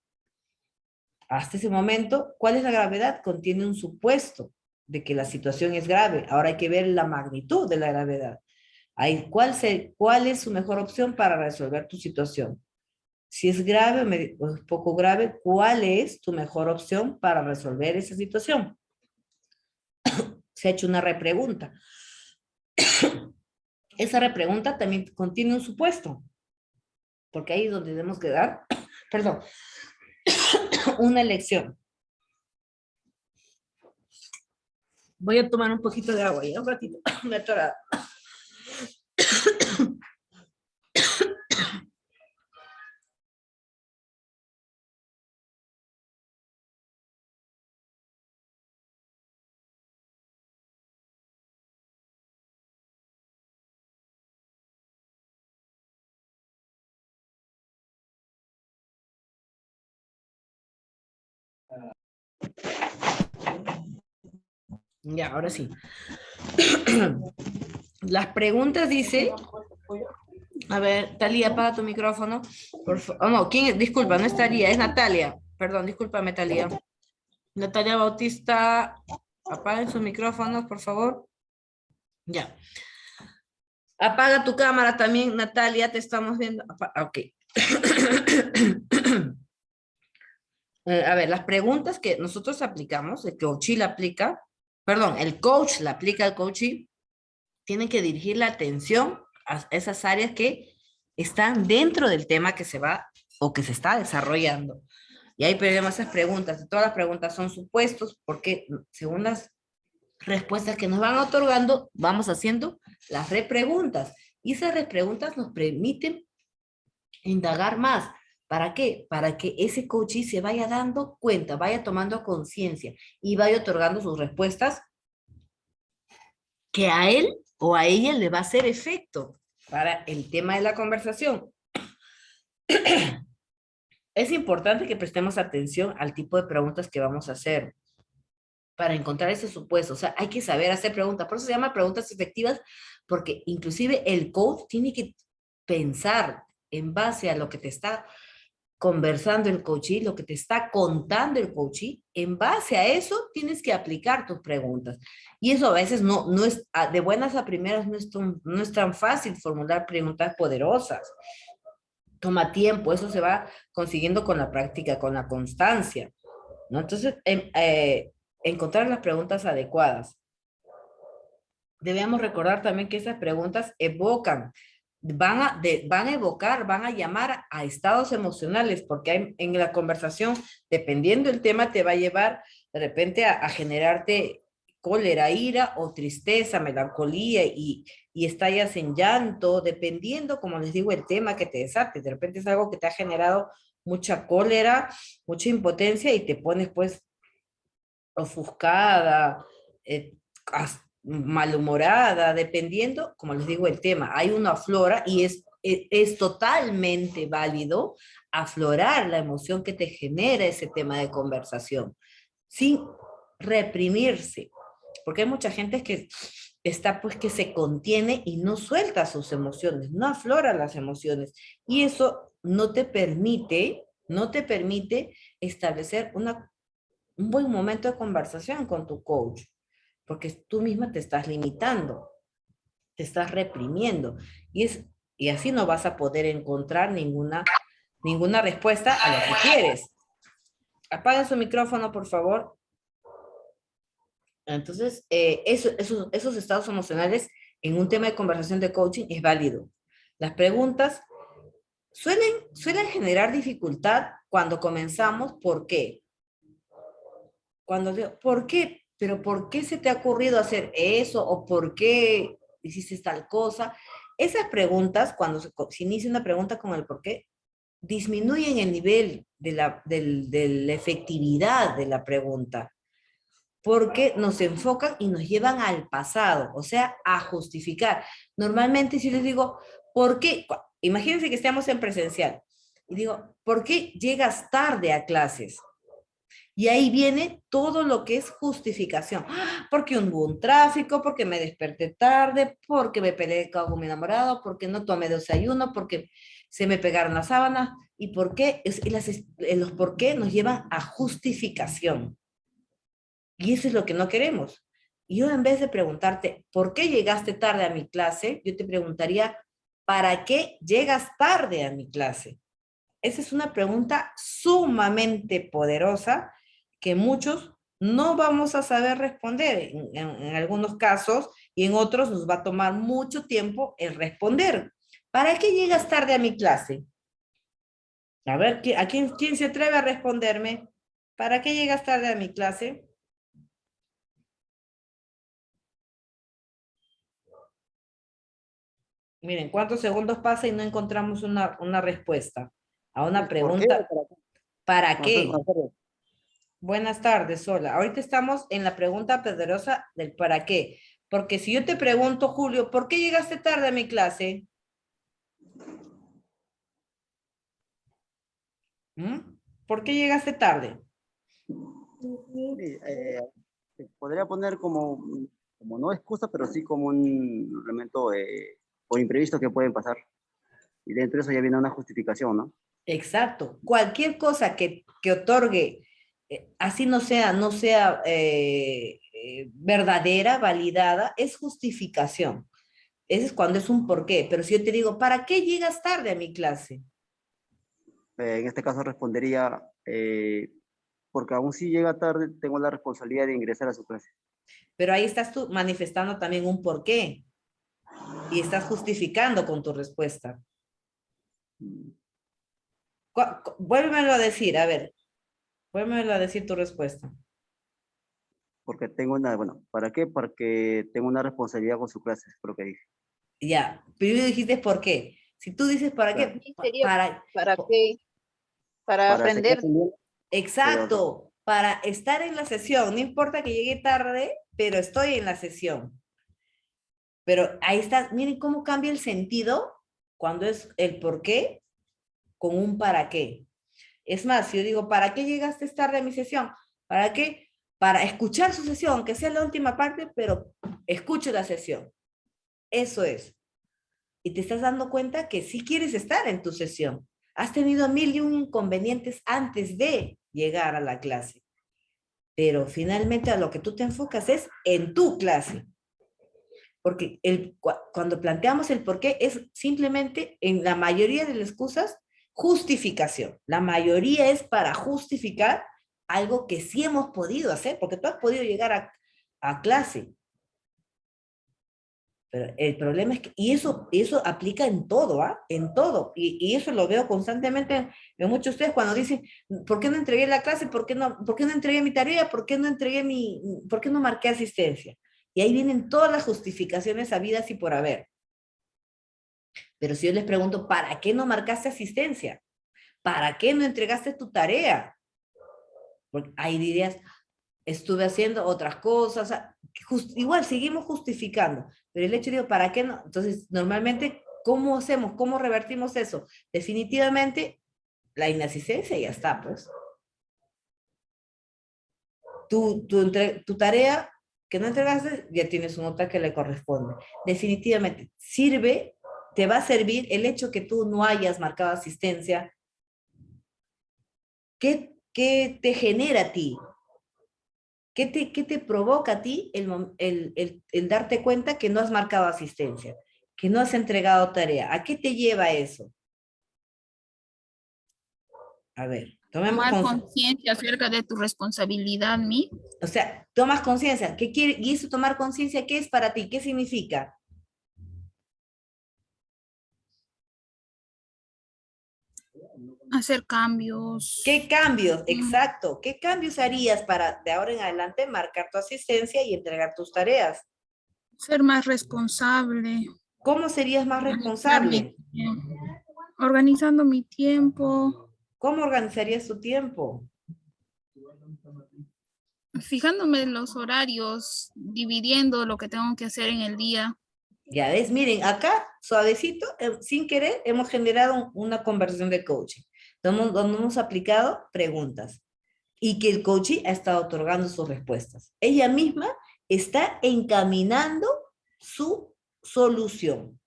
Hasta ese momento, ¿cuál es la gravedad? Contiene un supuesto de que la situación es grave. Ahora hay que ver la magnitud de la gravedad. ¿Cuál es su mejor opción para resolver tu situación? Si es grave o es poco grave, ¿cuál es tu mejor opción para resolver esa situación? Se ha hecho una repregunta. Esa repregunta también contiene un supuesto, porque ahí es donde tenemos que dar, perdón, una elección. Voy a tomar un poquito de agua ya, un ratito, me he atorado. Ya, ahora sí. Las preguntas dice, a ver, Talía, apaga tu micrófono. Oh, no, ¿quién es? Disculpa, no es Talía, es Natalia. Perdón, discúlpame, Talía. Natalia Bautista, apaguen sus micrófonos, por favor. Ya. Apaga tu cámara también, Natalia, te estamos viendo. Ok. A ver, las preguntas que nosotros aplicamos, el coachee la aplica, perdón, el coach la aplica al coachee, tienen que dirigir la atención a esas áreas que están dentro del tema que se va o que se está desarrollando. Y ahí tenemos esas preguntas. Todas las preguntas son supuestos porque según las respuestas que nos van otorgando, vamos haciendo las repreguntas. Y esas repreguntas nos permiten indagar más. ¿Para qué? Para que ese coachee se vaya dando cuenta, vaya tomando conciencia y vaya otorgando sus respuestas que a él o a ella le va a hacer efecto para el tema de la conversación. Es importante que prestemos atención al tipo de preguntas que vamos a hacer para encontrar ese supuesto. O sea, hay que saber hacer preguntas. Por eso se llama preguntas efectivas, porque inclusive el coach tiene que pensar en base a lo que te está conversando el coachee, lo que te está contando el coachee, en base a eso tienes que aplicar tus preguntas. Y eso a veces no es, de buenas a primeras no es tan fácil formular preguntas poderosas. Toma tiempo, eso se va consiguiendo con la práctica, con la constancia, ¿no? Entonces, encontrar las preguntas adecuadas. Debemos recordar también que esas preguntas evocan, van a evocar, van a llamar a estados emocionales, porque en la conversación, dependiendo del tema, te va a llevar de repente a generarte cólera, ira o tristeza, melancolía y estallas en llanto, dependiendo, como les digo, el tema que te desate. De repente es algo que te ha generado mucha cólera, mucha impotencia y te pones pues ofuscada, malhumorada, dependiendo, como les digo, el tema. Hay una aflora y es totalmente válido aflorar la emoción que te genera ese tema de conversación, sin reprimirse, porque hay mucha gente que está pues que se contiene y no suelta sus emociones, no aflora las emociones, y eso no te permite establecer un buen momento de conversación con tu coach, porque tú misma te estás limitando, te estás reprimiendo, y así no vas a poder encontrar ninguna respuesta a lo que quieres. Apaga su micrófono, por favor. Entonces, esos estados emocionales en un tema de conversación de coaching es válido. Las preguntas suelen generar dificultad cuando comenzamos. ¿Por qué? ¿Por qué? ¿Pero por qué se te ha ocurrido hacer eso? ¿O por qué hiciste tal cosa? Esas preguntas, cuando se inicia una pregunta con el por qué, disminuyen el nivel de la efectividad de la pregunta, porque nos enfocan y nos llevan al pasado, o sea, a justificar. Normalmente si les digo, ¿por qué? Imagínense que estamos en presencial y digo, ¿por qué llegas tarde a clases? Y ahí viene todo lo que es justificación. Porque hubo un tráfico, porque me desperté tarde, porque me peleé con mi enamorado, porque no tomé desayuno, porque se me pegaron las sábanas. ¿Y por qué? Los por qué nos llevan a justificación. Y eso es lo que no queremos. Y yo en vez de preguntarte, ¿por qué llegaste tarde a mi clase? Yo te preguntaría, ¿para qué llegas tarde a mi clase? Esa es una pregunta sumamente poderosa que muchos no vamos a saber responder en algunos casos, y en otros nos va a tomar mucho tiempo el responder. ¿Para qué llegas tarde a mi clase? A ver, ¿quién se atreve a responderme? ¿Para qué llegas tarde a mi clase? Miren, ¿cuántos segundos pasa y no encontramos una respuesta a una pregunta? ¿Para qué? Buenas tardes, hola. Ahorita estamos en la pregunta poderosa del para qué. Porque si yo te pregunto, Julio, ¿por qué llegaste tarde a mi clase? ¿Mm? ¿Por qué llegaste tarde? Sí, se podría poner como, como no excusa, pero sí como un elemento o imprevisto que pueden pasar. Y dentro de eso ya viene una justificación, ¿no? Exacto. Cualquier cosa que otorgue, así no sea verdadera, validada, es justificación. Ese es cuando es un porqué. Pero si yo te digo, ¿para qué llegas tarde a mi clase? En este caso respondería, porque aún si llega tarde, tengo la responsabilidad de ingresar a su clase. Pero ahí estás tú manifestando también un porqué y estás justificando con tu respuesta. Vuélvemelo a decir, a ver, vuélvemelo a decir tu respuesta. Porque tengo una, bueno, ¿para qué? Porque tengo una responsabilidad con su clase, creo que dije. Ya, primero dijiste por qué. Si tú dices para Claro. qué, Sí, sería para, para qué, para Para seguir aprender. aprendiendo, pero exacto, para estar en la sesión. No importa que llegue tarde, pero estoy en la sesión. Pero ahí está, miren cómo cambia el sentido cuando es el por qué con un para qué. Es más, si yo digo, ¿para qué llegaste tarde a mi sesión? ¿Para qué? Para escuchar su sesión, aunque sea la última parte, pero escucho la sesión. Eso es. Y te estás dando cuenta que sí quieres estar en tu sesión. Has tenido 1001 inconvenientes antes de llegar a la clase. Pero finalmente a lo que tú te enfocas es en tu clase. Porque cuando planteamos el por qué es simplemente, en la mayoría de las excusas, justificación. La mayoría es para justificar algo que sí hemos podido hacer, porque tú has podido llegar a clase. Pero el problema es que, y eso aplica en todo, ¿ah? En todo. Y eso lo veo constantemente en muchos de ustedes cuando dicen, ¿por qué no entregué la clase? ¿Por qué no entregué mi tarea? ¿Por qué no marqué asistencia? Y ahí vienen todas las justificaciones habidas y por haber. Pero si yo les pregunto, ¿para qué no marcaste asistencia? ¿Para qué no entregaste tu tarea? Porque ahí dirías, estuve haciendo otras cosas, igual seguimos justificando, pero el hecho de, ¿para qué no? Entonces, normalmente, ¿cómo hacemos? ¿Cómo revertimos eso? Definitivamente, la inasistencia ya está, pues. Tu tarea que no entregaste, ya tienes una nota que le corresponde. Definitivamente, te va a servir el hecho que tú no hayas marcado asistencia. ¿Qué te genera a ti? ¿Qué te provoca a ti el darte cuenta que no has marcado asistencia, que no has entregado tarea? ¿A qué te lleva eso? A ver, tomemos Tomar conciencia. conciencia acerca de tu responsabilidad, Mi. O sea, tomas conciencia. ¿Qué quiere? Y eso tomar conciencia, ¿qué es para ti? ¿Qué significa? Hacer cambios. ¿Qué cambios? Exacto. ¿Qué cambios harías para de ahora en adelante marcar tu asistencia y entregar tus tareas? Ser más responsable. ¿Cómo serías más Organizar mi responsable? tiempo. Organizando mi tiempo. ¿Cómo organizarías tu tiempo? Fijándome en los horarios, dividiendo lo que tengo que hacer en el día. Ya ves, miren, acá, suavecito, sin querer, hemos generado una conversación de coaching, donde hemos aplicado preguntas y que el coaching ha estado otorgando sus respuestas. Ella misma está encaminando su solución.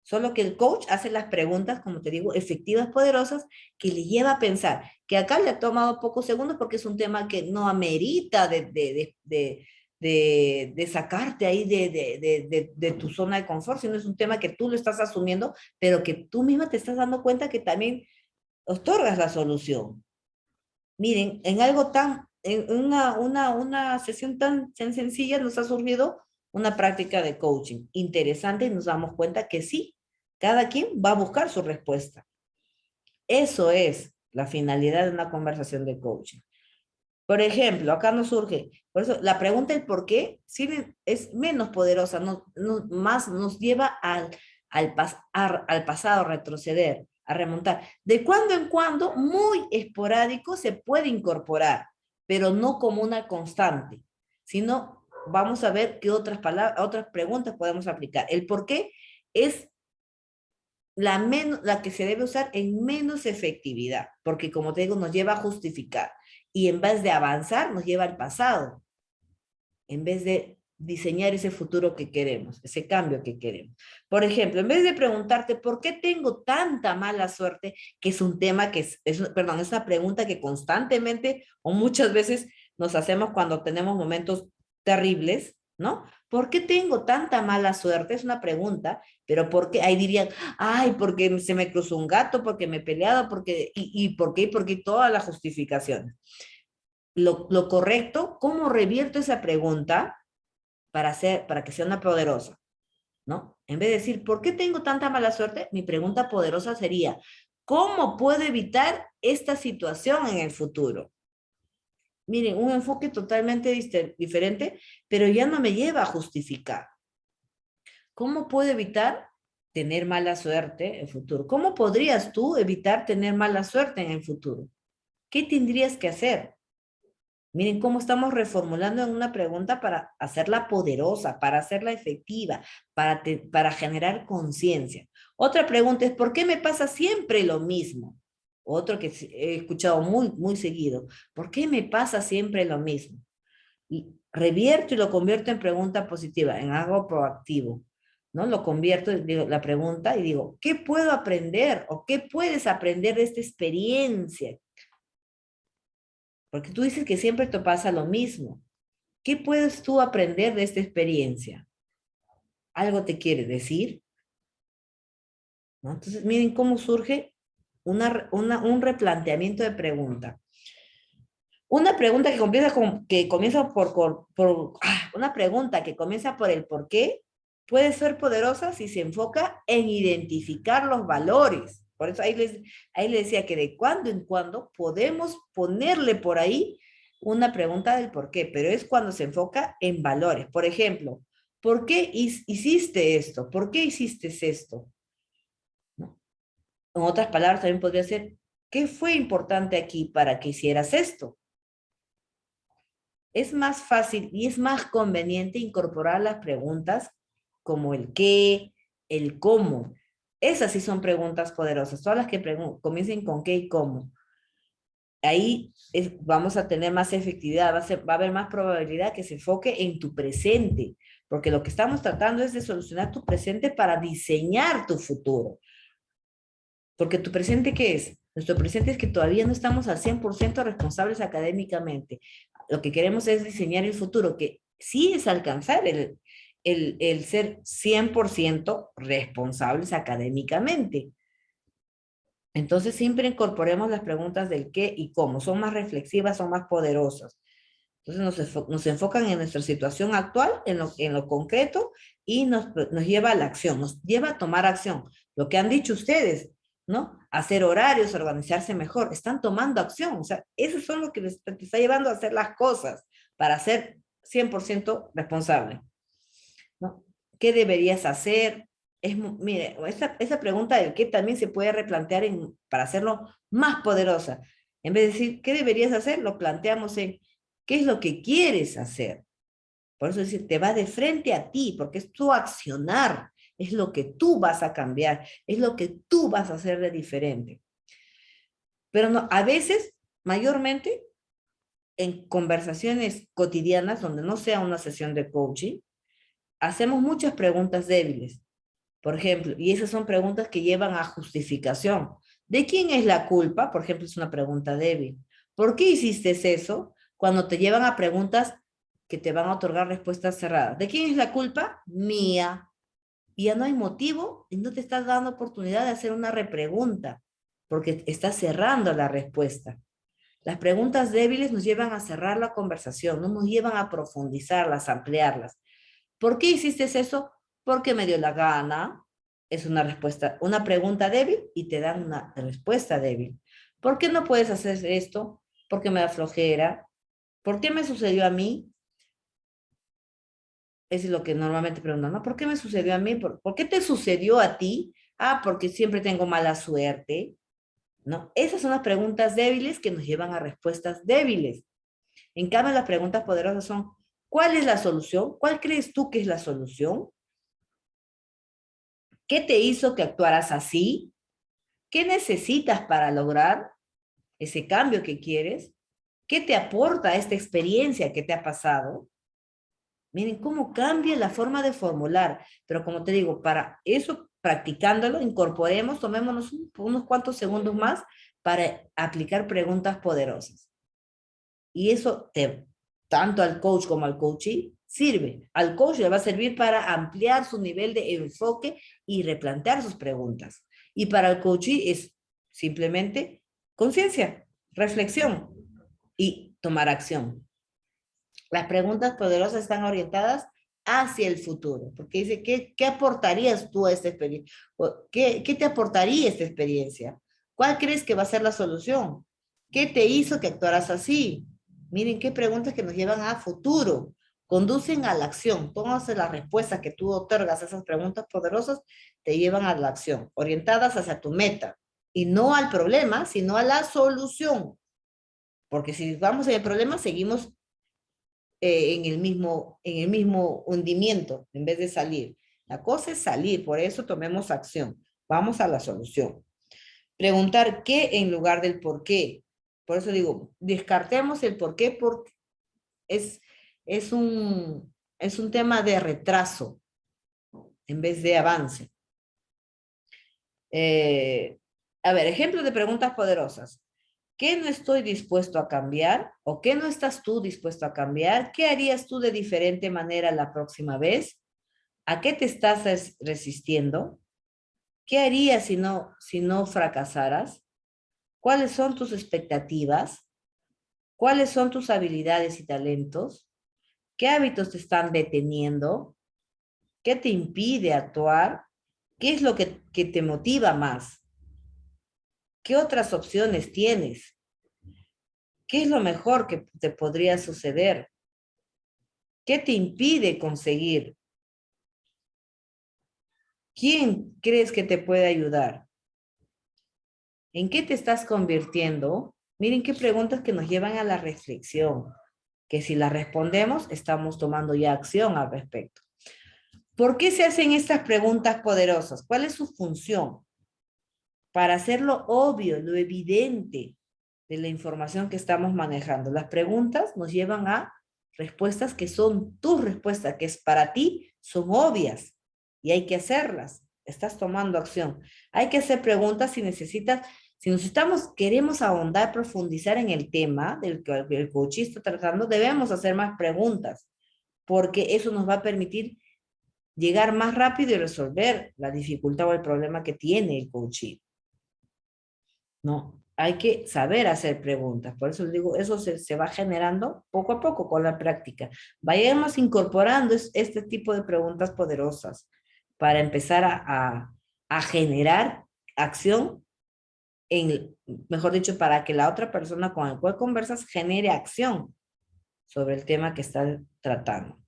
Solo que el coach hace las preguntas, como te digo, efectivas, poderosas, que le lleva a pensar, que acá le ha tomado pocos segundos porque es un tema que no amerita de sacarte ahí de tu zona de confort, sino es un tema que tú lo estás asumiendo, pero que tú misma te estás dando cuenta que también otorgas la solución. Miren, en una sesión tan sencilla nos ha surgido una práctica de coaching interesante y nos damos cuenta que sí, cada quien va a buscar su respuesta. Eso es la finalidad de una conversación de coaching. Por ejemplo, acá nos surge, por eso la pregunta del por qué sí es menos poderosa, más nos lleva al pasado, a retroceder, a remontar. De cuando en cuando, muy esporádico, se puede incorporar, pero no como una constante, sino vamos a ver qué otras preguntas podemos aplicar. El por qué es la que se debe usar en menos efectividad, porque como te digo, nos lleva a justificar. y en vez de avanzar nos lleva al pasado, en vez de diseñar ese futuro que queremos, ese cambio que queremos. Por ejemplo, en vez de preguntarte por qué tengo tanta mala suerte, que es un tema que perdón, es una pregunta que constantemente o muchas veces nos hacemos cuando tenemos momentos terribles, ¿no? ¿Por qué tengo tanta mala suerte? Es una pregunta, pero ¿por qué? Ahí dirían, ay, porque se me cruzó un gato, porque me he peleado, porque, y ¿por qué? Porque todas las justificaciones. Lo correcto, ¿cómo revierto esa pregunta para que sea una poderosa? ¿No? En vez de decir, ¿por qué tengo tanta mala suerte? Mi pregunta poderosa sería, ¿cómo puedo evitar esta situación en el futuro? Miren, un enfoque totalmente diferente, pero ya no me lleva a justificar. ¿Cómo puedo evitar tener mala suerte en el futuro? ¿Cómo podrías tú evitar tener mala suerte en el futuro? ¿Qué tendrías que hacer? Miren cómo estamos reformulando en una pregunta para hacerla poderosa, para hacerla efectiva, para generar conciencia. Otra pregunta es, ¿por qué me pasa siempre lo mismo? Otro que he escuchado muy seguido. ¿Por qué me pasa siempre lo mismo? Y revierto y lo convierto en pregunta positiva, en algo proactivo, ¿no? Lo convierto, digo, la pregunta y digo, ¿qué puedo aprender o qué puedes aprender de esta experiencia? Porque tú dices que siempre te pasa lo mismo. ¿Qué puedes tú aprender de esta experiencia? ¿Algo te quiere decir? ¿No? Entonces, miren cómo surge un replanteamiento de pregunta. Una pregunta que comienza una pregunta que comienza por el por qué puede ser poderosa si se enfoca en identificar los valores. Por eso ahí le decía que de cuando en cuando podemos ponerle por ahí una pregunta del por qué, pero es cuando se enfoca en valores. Por ejemplo, ¿por qué hiciste esto? ¿Por qué hiciste esto? ¿No? En otras palabras, también podría ser, ¿qué fue importante aquí para que hicieras esto? Es más fácil y es más conveniente incorporar las preguntas como el qué, el cómo. Esas sí son preguntas poderosas, todas las que comiencen con qué y cómo. Ahí vamos a tener más efectividad, va a haber más probabilidad que se enfoque en tu presente, porque lo que estamos tratando es de solucionar tu presente para diseñar tu futuro. Porque tu presente, ¿qué es? Nuestro presente es que todavía no estamos al 100% responsables académicamente. Lo que queremos es diseñar el futuro, que sí es alcanzar el ser 100% responsables académicamente. Entonces siempre incorporemos las preguntas del qué y cómo. Son más reflexivas, son más poderosas. Entonces nos enfocan en nuestra situación actual, en lo concreto, y nos lleva a la acción, nos lleva a tomar acción. Lo que han dicho ustedes, ¿no? Hacer horarios, organizarse mejor, están tomando acción. O sea, eso son lo que te está llevando a hacer las cosas para ser 100% responsable, ¿no? ¿Qué deberías hacer? Mire, esa pregunta del qué también se puede replantear para hacerlo más poderosa. En vez de decir, ¿qué deberías hacer? Lo planteamos en, ¿qué es lo que quieres hacer? Por eso decir, te va de frente a ti, porque es tu accionar, es lo que tú vas a cambiar, es lo que tú vas a hacer de diferente. Pero no, a veces, mayormente, en conversaciones cotidianas, donde no sea una sesión de coaching, hacemos muchas preguntas débiles. Por ejemplo, y esas son preguntas que llevan a justificación. ¿De quién es la culpa? Por ejemplo, es una pregunta débil. ¿Por qué hiciste eso? Cuando te llevan a preguntas que te van a otorgar respuestas cerradas. ¿De quién es la culpa? Mía. Y ya no hay motivo y no te estás dando oportunidad de hacer una repregunta, porque estás cerrando la respuesta. Las preguntas débiles nos llevan a cerrar la conversación, no nos llevan a profundizarlas, a ampliarlas. ¿Por qué hiciste eso? Porque me dio la gana. Es una respuesta, una pregunta débil y te dan una respuesta débil. ¿Por qué no puedes hacer esto? Porque me da flojera. ¿Por qué me sucedió a mí? Eso es lo que normalmente preguntan, ¿no? ¿Por qué me sucedió a mí? ¿Por qué te sucedió a ti? Ah, porque siempre tengo mala suerte, ¿no? Esas son las preguntas débiles que nos llevan a respuestas débiles. En cambio, las preguntas poderosas son, ¿cuál es la solución? ¿Cuál crees tú que es la solución? ¿Qué te hizo que actuaras así? ¿Qué necesitas para lograr ese cambio que quieres? ¿Qué te aporta esta experiencia que te ha pasado? Miren cómo cambia la forma de formular. Pero como te digo, para eso, practicándolo, incorporemos, tomémonos unos cuantos segundos más para aplicar preguntas poderosas. Y eso tanto al coach como al coachee sirve. Al coach le va a servir para ampliar su nivel de enfoque y replantear sus preguntas. Y para el coachee es simplemente conciencia, reflexión y tomar acción. Las preguntas poderosas están orientadas hacia el futuro, porque dice, ¿qué aportarías tú a esta experiencia? ¿Qué te aportaría esta experiencia? ¿Cuál crees que va a ser la solución? ¿Qué te hizo que actuaras así? Miren qué preguntas que nos llevan a futuro, conducen a la acción. Todas las respuestas que tú otorgas a esas preguntas poderosas te llevan a la acción, orientadas hacia tu meta, y no al problema, sino a la solución. Porque si vamos en el problema, seguimos en el mismo hundimiento, en vez de salir. La cosa es salir, por eso tomemos acción. Vamos a la solución. Preguntar qué en lugar del por qué. Por eso digo, descartemos el por qué, porque es un tema de retraso en vez de avance. A ver, ejemplos de preguntas poderosas. ¿Qué no estoy dispuesto a cambiar? ¿O qué no estás tú dispuesto a cambiar? ¿Qué harías tú de diferente manera la próxima vez? ¿A qué te estás resistiendo? ¿Qué harías si no fracasaras? ¿Cuáles son tus expectativas? ¿Cuáles son tus habilidades y talentos? ¿Qué hábitos te están deteniendo? ¿Qué te impide actuar? ¿Qué es lo que te motiva más? ¿Qué otras opciones tienes? ¿Qué es lo mejor que te podría suceder? ¿Qué te impide conseguir? ¿Quién crees que te puede ayudar? ¿En qué te estás convirtiendo? Miren qué preguntas que nos llevan a la reflexión, que si las respondemos, estamos tomando ya acción al respecto. ¿Por qué se hacen estas preguntas poderosas? ¿Cuál es su función? Para hacerlo obvio, lo evidente de la información que estamos manejando. Las preguntas nos llevan a respuestas que son tus respuestas, que es para ti, son obvias y hay que hacerlas. Estás tomando acción. Hay que hacer preguntas si necesitas, queremos ahondar, profundizar en el tema del que el coach está tratando, debemos hacer más preguntas, porque eso nos va a permitir llegar más rápido y resolver la dificultad o el problema que tiene el coaching. No, hay que saber hacer preguntas. Por eso les digo, eso se va generando poco a poco con la práctica. Vayamos incorporando este tipo de preguntas poderosas para empezar a generar acción, mejor dicho, para que la otra persona con la cual conversas genere acción sobre el tema que está tratando.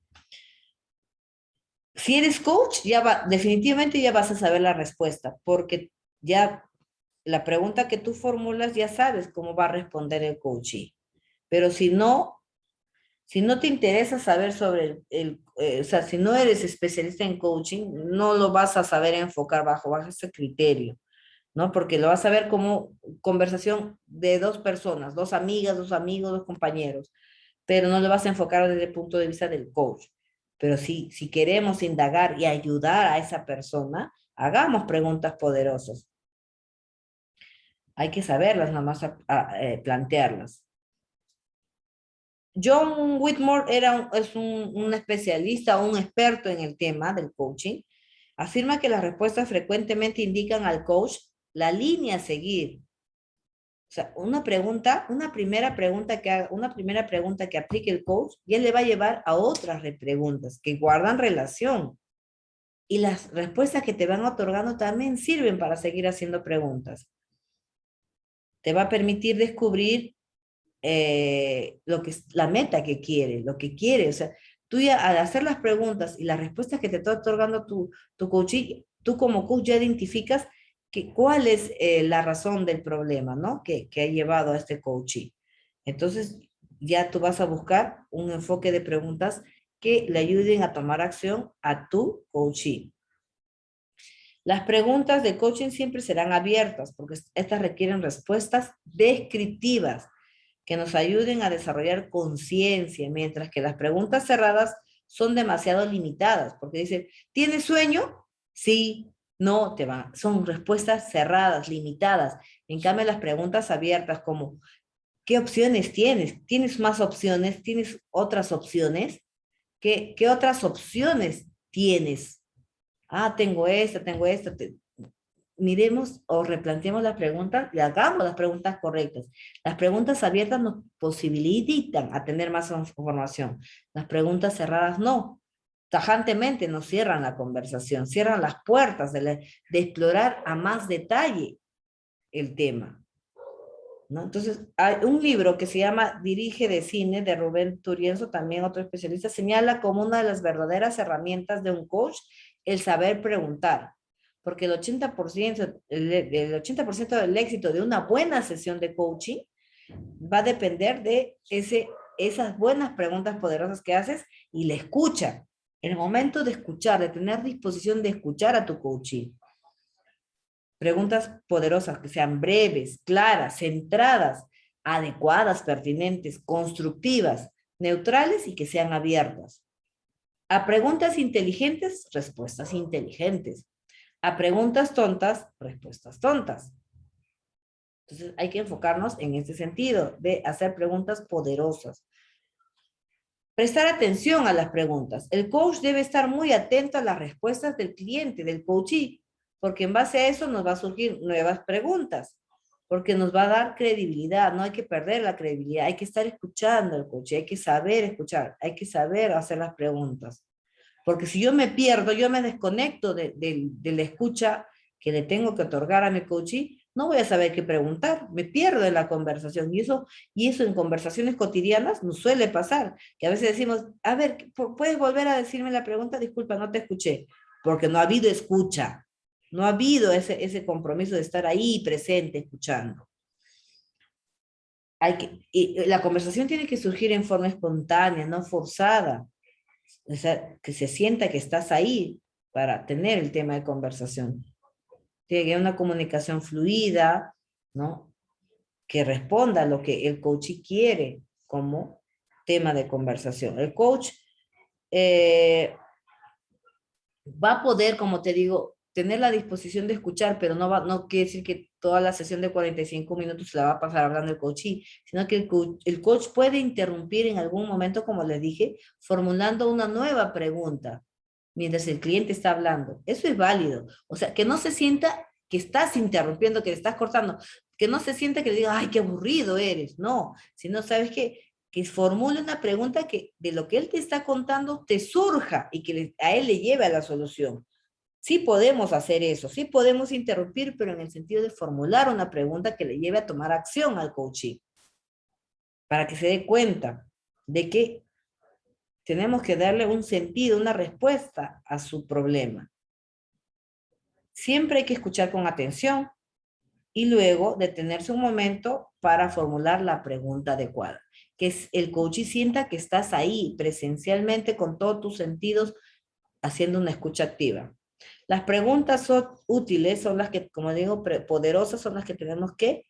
Si eres coach, definitivamente ya vas a saber la respuesta, porque ya la pregunta que tú formulas ya sabes cómo va a responder el coachee. Pero si no te interesa saber sobre o sea, si no eres especialista en coaching, no lo vas a saber enfocar bajo ese criterio, ¿no? Porque lo vas a ver como conversación de dos personas, dos amigas, dos amigos, dos compañeros, pero no lo vas a enfocar desde el punto de vista del coach. Pero si queremos indagar y ayudar a esa persona, hagamos preguntas poderosas. Hay que saberlas, nomás plantearlas. John Whitmore es un especialista, un experto en el tema del coaching. Afirma que las respuestas frecuentemente indican al coach la línea a seguir. O sea, una primera pregunta que aplique el coach ya le va a llevar a otras preguntas que guardan relación. Y las respuestas que te van otorgando también sirven para seguir haciendo preguntas. Te va a permitir descubrir la meta que quiere, lo que quiere. O sea, tú ya al hacer las preguntas y las respuestas que te está otorgando tu coach, tú como coach ya identificas cuál es la razón del problema, ¿no? Que ha llevado a este coaching. Entonces, ya tú vas a buscar un enfoque de preguntas que le ayuden a tomar acción a tu coaching. Las preguntas de coaching siempre serán abiertas porque estas requieren respuestas descriptivas. que nos ayuden a desarrollar conciencia, mientras que las preguntas cerradas son demasiado limitadas, porque dice, ¿tienes sueño? Sí, no, te van. Son respuestas cerradas, limitadas. En cambio, las preguntas abiertas como, ¿qué opciones tienes? ¿Tienes más opciones? ¿Tienes otras opciones? ¿Qué otras opciones tienes? Ah, tengo esta, tengo esta. Miremos o replanteemos las preguntas y hagamos las preguntas correctas. Las preguntas abiertas nos posibilitan a tener más información. Las preguntas cerradas no. Tajantemente nos cierran la conversación, cierran las puertas de explorar a más detalle el tema, ¿no? Entonces, hay un libro que se llama Dirige de Cine, de Rubén Turienzo, también otro especialista, señala como una de las verdaderas herramientas de un coach el saber preguntar, porque el 80%, el 80% del éxito de una buena sesión de coaching va a depender de esas buenas preguntas poderosas que haces y la escucha. El momento de escuchar, de tener disposición de escuchar a tu coaching. Preguntas poderosas que sean breves, claras, centradas, adecuadas, pertinentes, constructivas, neutrales y que sean abiertas. A preguntas inteligentes, respuestas inteligentes. A preguntas tontas, respuestas tontas. Entonces hay que enfocarnos en este sentido de hacer preguntas poderosas. Prestar atención a las preguntas. El coach debe estar muy atento a las respuestas del cliente, del coachee, porque en base a eso nos va a surgir nuevas preguntas, porque nos va a dar credibilidad. No hay que perder la credibilidad, hay que estar escuchando al coach, hay que saber escuchar, hay que saber hacer las preguntas. Porque si yo me pierdo, yo me desconecto de la escucha que le tengo que otorgar a mi coachee, no voy a saber qué preguntar, me pierdo en la conversación. Y eso en conversaciones cotidianas nos suele pasar, que a veces decimos, a ver, ¿puedes volver a decirme la pregunta? Disculpa, no te escuché, porque no ha habido escucha, no ha habido ese compromiso de estar ahí presente, escuchando. Y la conversación tiene que surgir en forma espontánea, no forzada. O sea, que se sienta que estás ahí para tener el tema de conversación. Tiene que haber una comunicación fluida, ¿no? Que responda a lo que el coach quiere como tema de conversación. El coach va a poder, como te digo, tener la disposición de escuchar, pero no quiere decir que toda la sesión de 45 minutos se la va a pasar hablando el coachee, sino que el coach puede interrumpir en algún momento, como les dije, formulando una nueva pregunta mientras el cliente está hablando. Eso es válido. O sea, que no se sienta que estás interrumpiendo, que le estás cortando, que no se sienta que le diga, ay, qué aburrido eres. No, sino, ¿sabes qué? Que formule una pregunta que de lo que él te está contando te surja y que a él le lleve a la solución. Sí podemos hacer eso, sí podemos interrumpir, pero en el sentido de formular una pregunta que le lleve a tomar acción al coachee, para que se dé cuenta de que tenemos que darle un sentido, una respuesta a su problema. Siempre hay que escuchar con atención y luego detenerse un momento para formular la pregunta adecuada. Que el coachee sienta que estás ahí presencialmente con todos tus sentidos haciendo una escucha activa. Las preguntas son útiles, son las que, como digo, poderosas, son las que tenemos que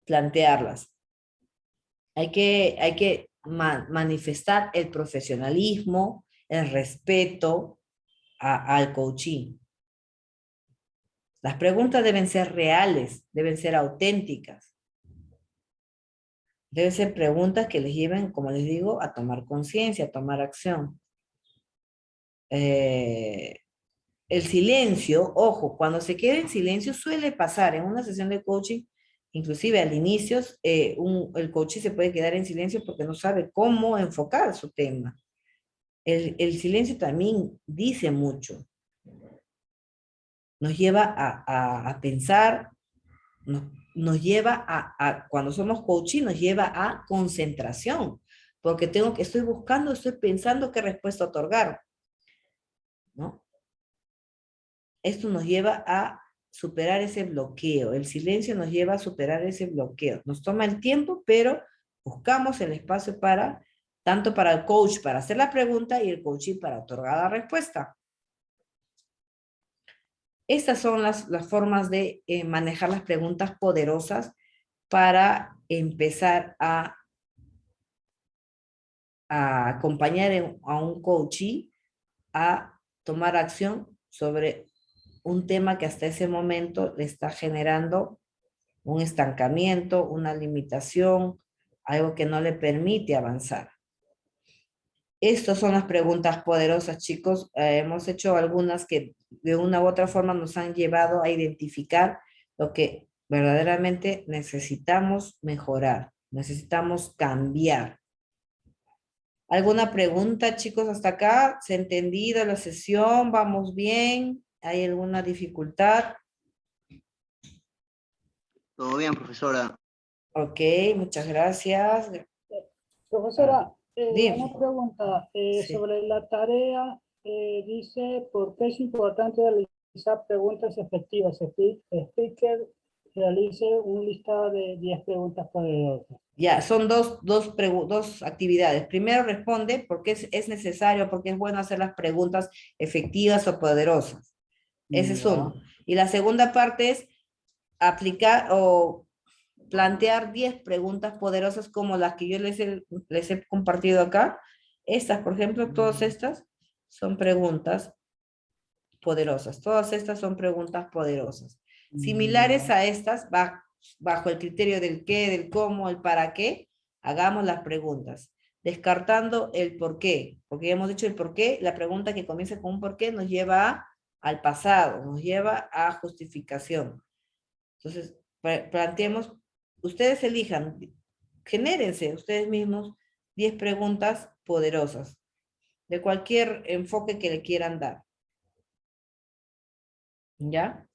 plantearlas. Hay que manifestar el profesionalismo, el respeto al coaching. Las preguntas deben ser reales, deben ser auténticas. Deben ser preguntas que les lleven, como les digo, a tomar conciencia, a tomar acción. El silencio, ojo, cuando se queda en silencio suele pasar en una sesión de coaching, inclusive al inicio, el coach se puede quedar en silencio porque no sabe cómo enfocar su tema. El silencio también dice mucho. Nos lleva a pensar, nos lleva cuando somos coaching, nos lleva a concentración, porque estoy buscando, estoy pensando qué respuesta otorgar, ¿no? Esto nos lleva a superar ese bloqueo. El silencio nos lleva a superar ese bloqueo. Nos toma el tiempo, pero buscamos el espacio tanto para el coach para hacer la pregunta y el coaching para otorgar la respuesta. Estas son las formas de manejar las preguntas poderosas para empezar a a acompañar a un coachee a tomar acción sobre un tema que hasta ese momento le está generando un estancamiento, una limitación, algo que no le permite avanzar. Estas son las preguntas poderosas, chicos. Hemos hecho algunas que de una u otra forma nos han llevado a identificar lo que verdaderamente necesitamos mejorar, necesitamos cambiar. ¿Alguna pregunta, chicos, hasta acá? ¿Se ha entendido la sesión? ¿Vamos bien? ¿Hay alguna dificultad? Todo bien, profesora. Ok, muchas gracias. Profesora, Dime. una pregunta Sí. sobre la tarea. Dice, ¿por qué es importante realizar preguntas efectivas? Speaker realice un listado de 10 preguntas poderosas. Ya, son dos actividades. Primero responde porque es necesario, porque es bueno hacer las preguntas efectivas o poderosas. Ese es Ya. uno. Y la segunda parte es aplicar o plantear 10 preguntas poderosas como las que yo les he compartido acá. Estas, por ejemplo, todas estas son preguntas poderosas. Todas estas son preguntas poderosas. Similares a estas, bajo el criterio del qué, del cómo, el para qué, hagamos las preguntas. Descartando el por qué, porque ya hemos dicho el por qué, la pregunta que comienza con un por qué nos lleva al pasado, nos lleva a justificación. Entonces, planteemos, ustedes elijan, genérense ustedes mismos 10 preguntas poderosas, de cualquier enfoque que le quieran dar. ¿Ya?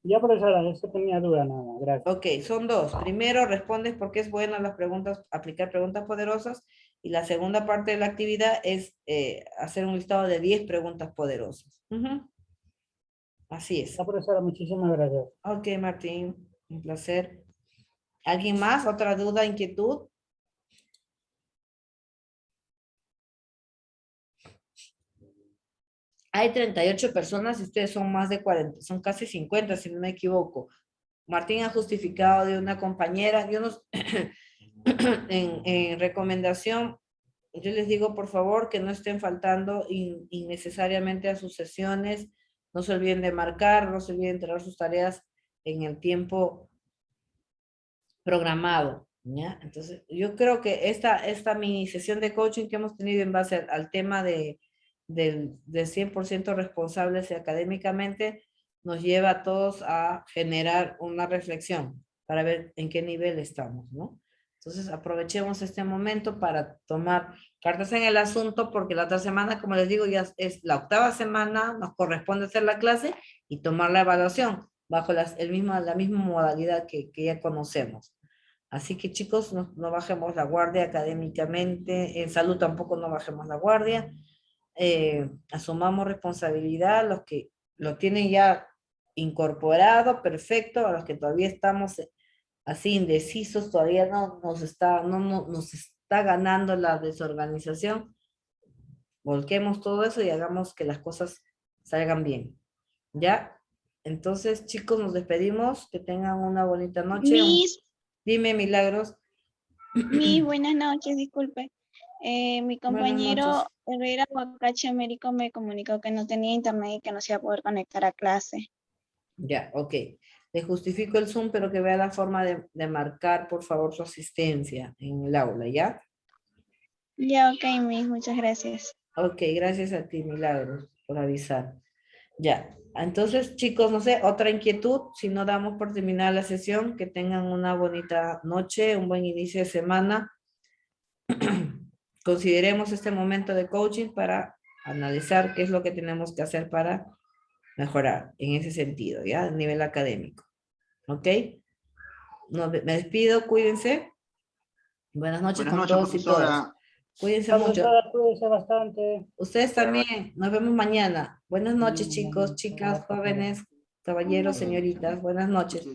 Ya, profesora, eso tenía duda nada más. Gracias. Ok, son dos. Primero, respondes por qué es bueno las preguntas, aplicar preguntas poderosas. Y la segunda parte de la actividad es hacer un listado de 10 preguntas poderosas. Ujú. Así es. Ya, profesora, muchísimas gracias. Ok, Martín, un placer. ¿Alguien más? ¿Otra duda, inquietud? Hay 38 personas y ustedes son más de 40, son casi 50 si no me equivoco. Martín ha justificado de una compañera, yo no, en recomendación, yo les digo por favor que no estén faltando innecesariamente a sus sesiones, no se olviden de marcar, no se olviden de entregar sus tareas en el tiempo programado, ¿ya? Entonces, yo creo que esta mini sesión de coaching que hemos tenido en base al tema del 100% responsables académicamente, nos lleva a todos a generar una reflexión para ver en qué nivel estamos, ¿no? Entonces, aprovechemos este momento para tomar cartas en el asunto, porque la otra semana, como les digo, ya es la 8ª semana, nos corresponde hacer la clase y tomar la evaluación bajo la misma modalidad que ya conocemos. Así que chicos, no bajemos la guardia académicamente, en salud tampoco no bajemos la guardia, asumamos responsabilidad, los que lo tienen ya incorporado, perfecto, a los que todavía estamos así indecisos, todavía no nos está ganando la desorganización, volquemos todo eso y hagamos que las cosas salgan bien, ¿ya? Entonces, chicos, nos despedimos, que tengan una bonita noche. Dime, Milagros. Buenas noches, disculpe. Mi compañero Herrera Huacache Américo me comunicó que no tenía internet y que no se iba a poder conectar a clase. Ya, ok. Le justifico el Zoom, pero que vea la forma de marcar, por favor, su asistencia en el aula, ¿ya? Ya, ok, Miss, muchas gracias. Ok, gracias a ti, Milagros, por avisar. Ya, entonces, chicos, no sé, otra inquietud, si no damos por terminar la sesión, que tengan una bonita noche, un buen inicio de semana. Consideremos este momento de coaching para analizar qué es lo que tenemos que hacer para mejorar en ese sentido, ¿ya? A nivel académico. ¿Ok? Me despido, cuídense. Buenas noches con todos profesora. Y todas. Cuídense mucho. Profesora, cuídese bastante. Ustedes también. Nos vemos mañana. Buenas noches, chicos, chicas, jóvenes, caballeros, señoritas. Buenas noches.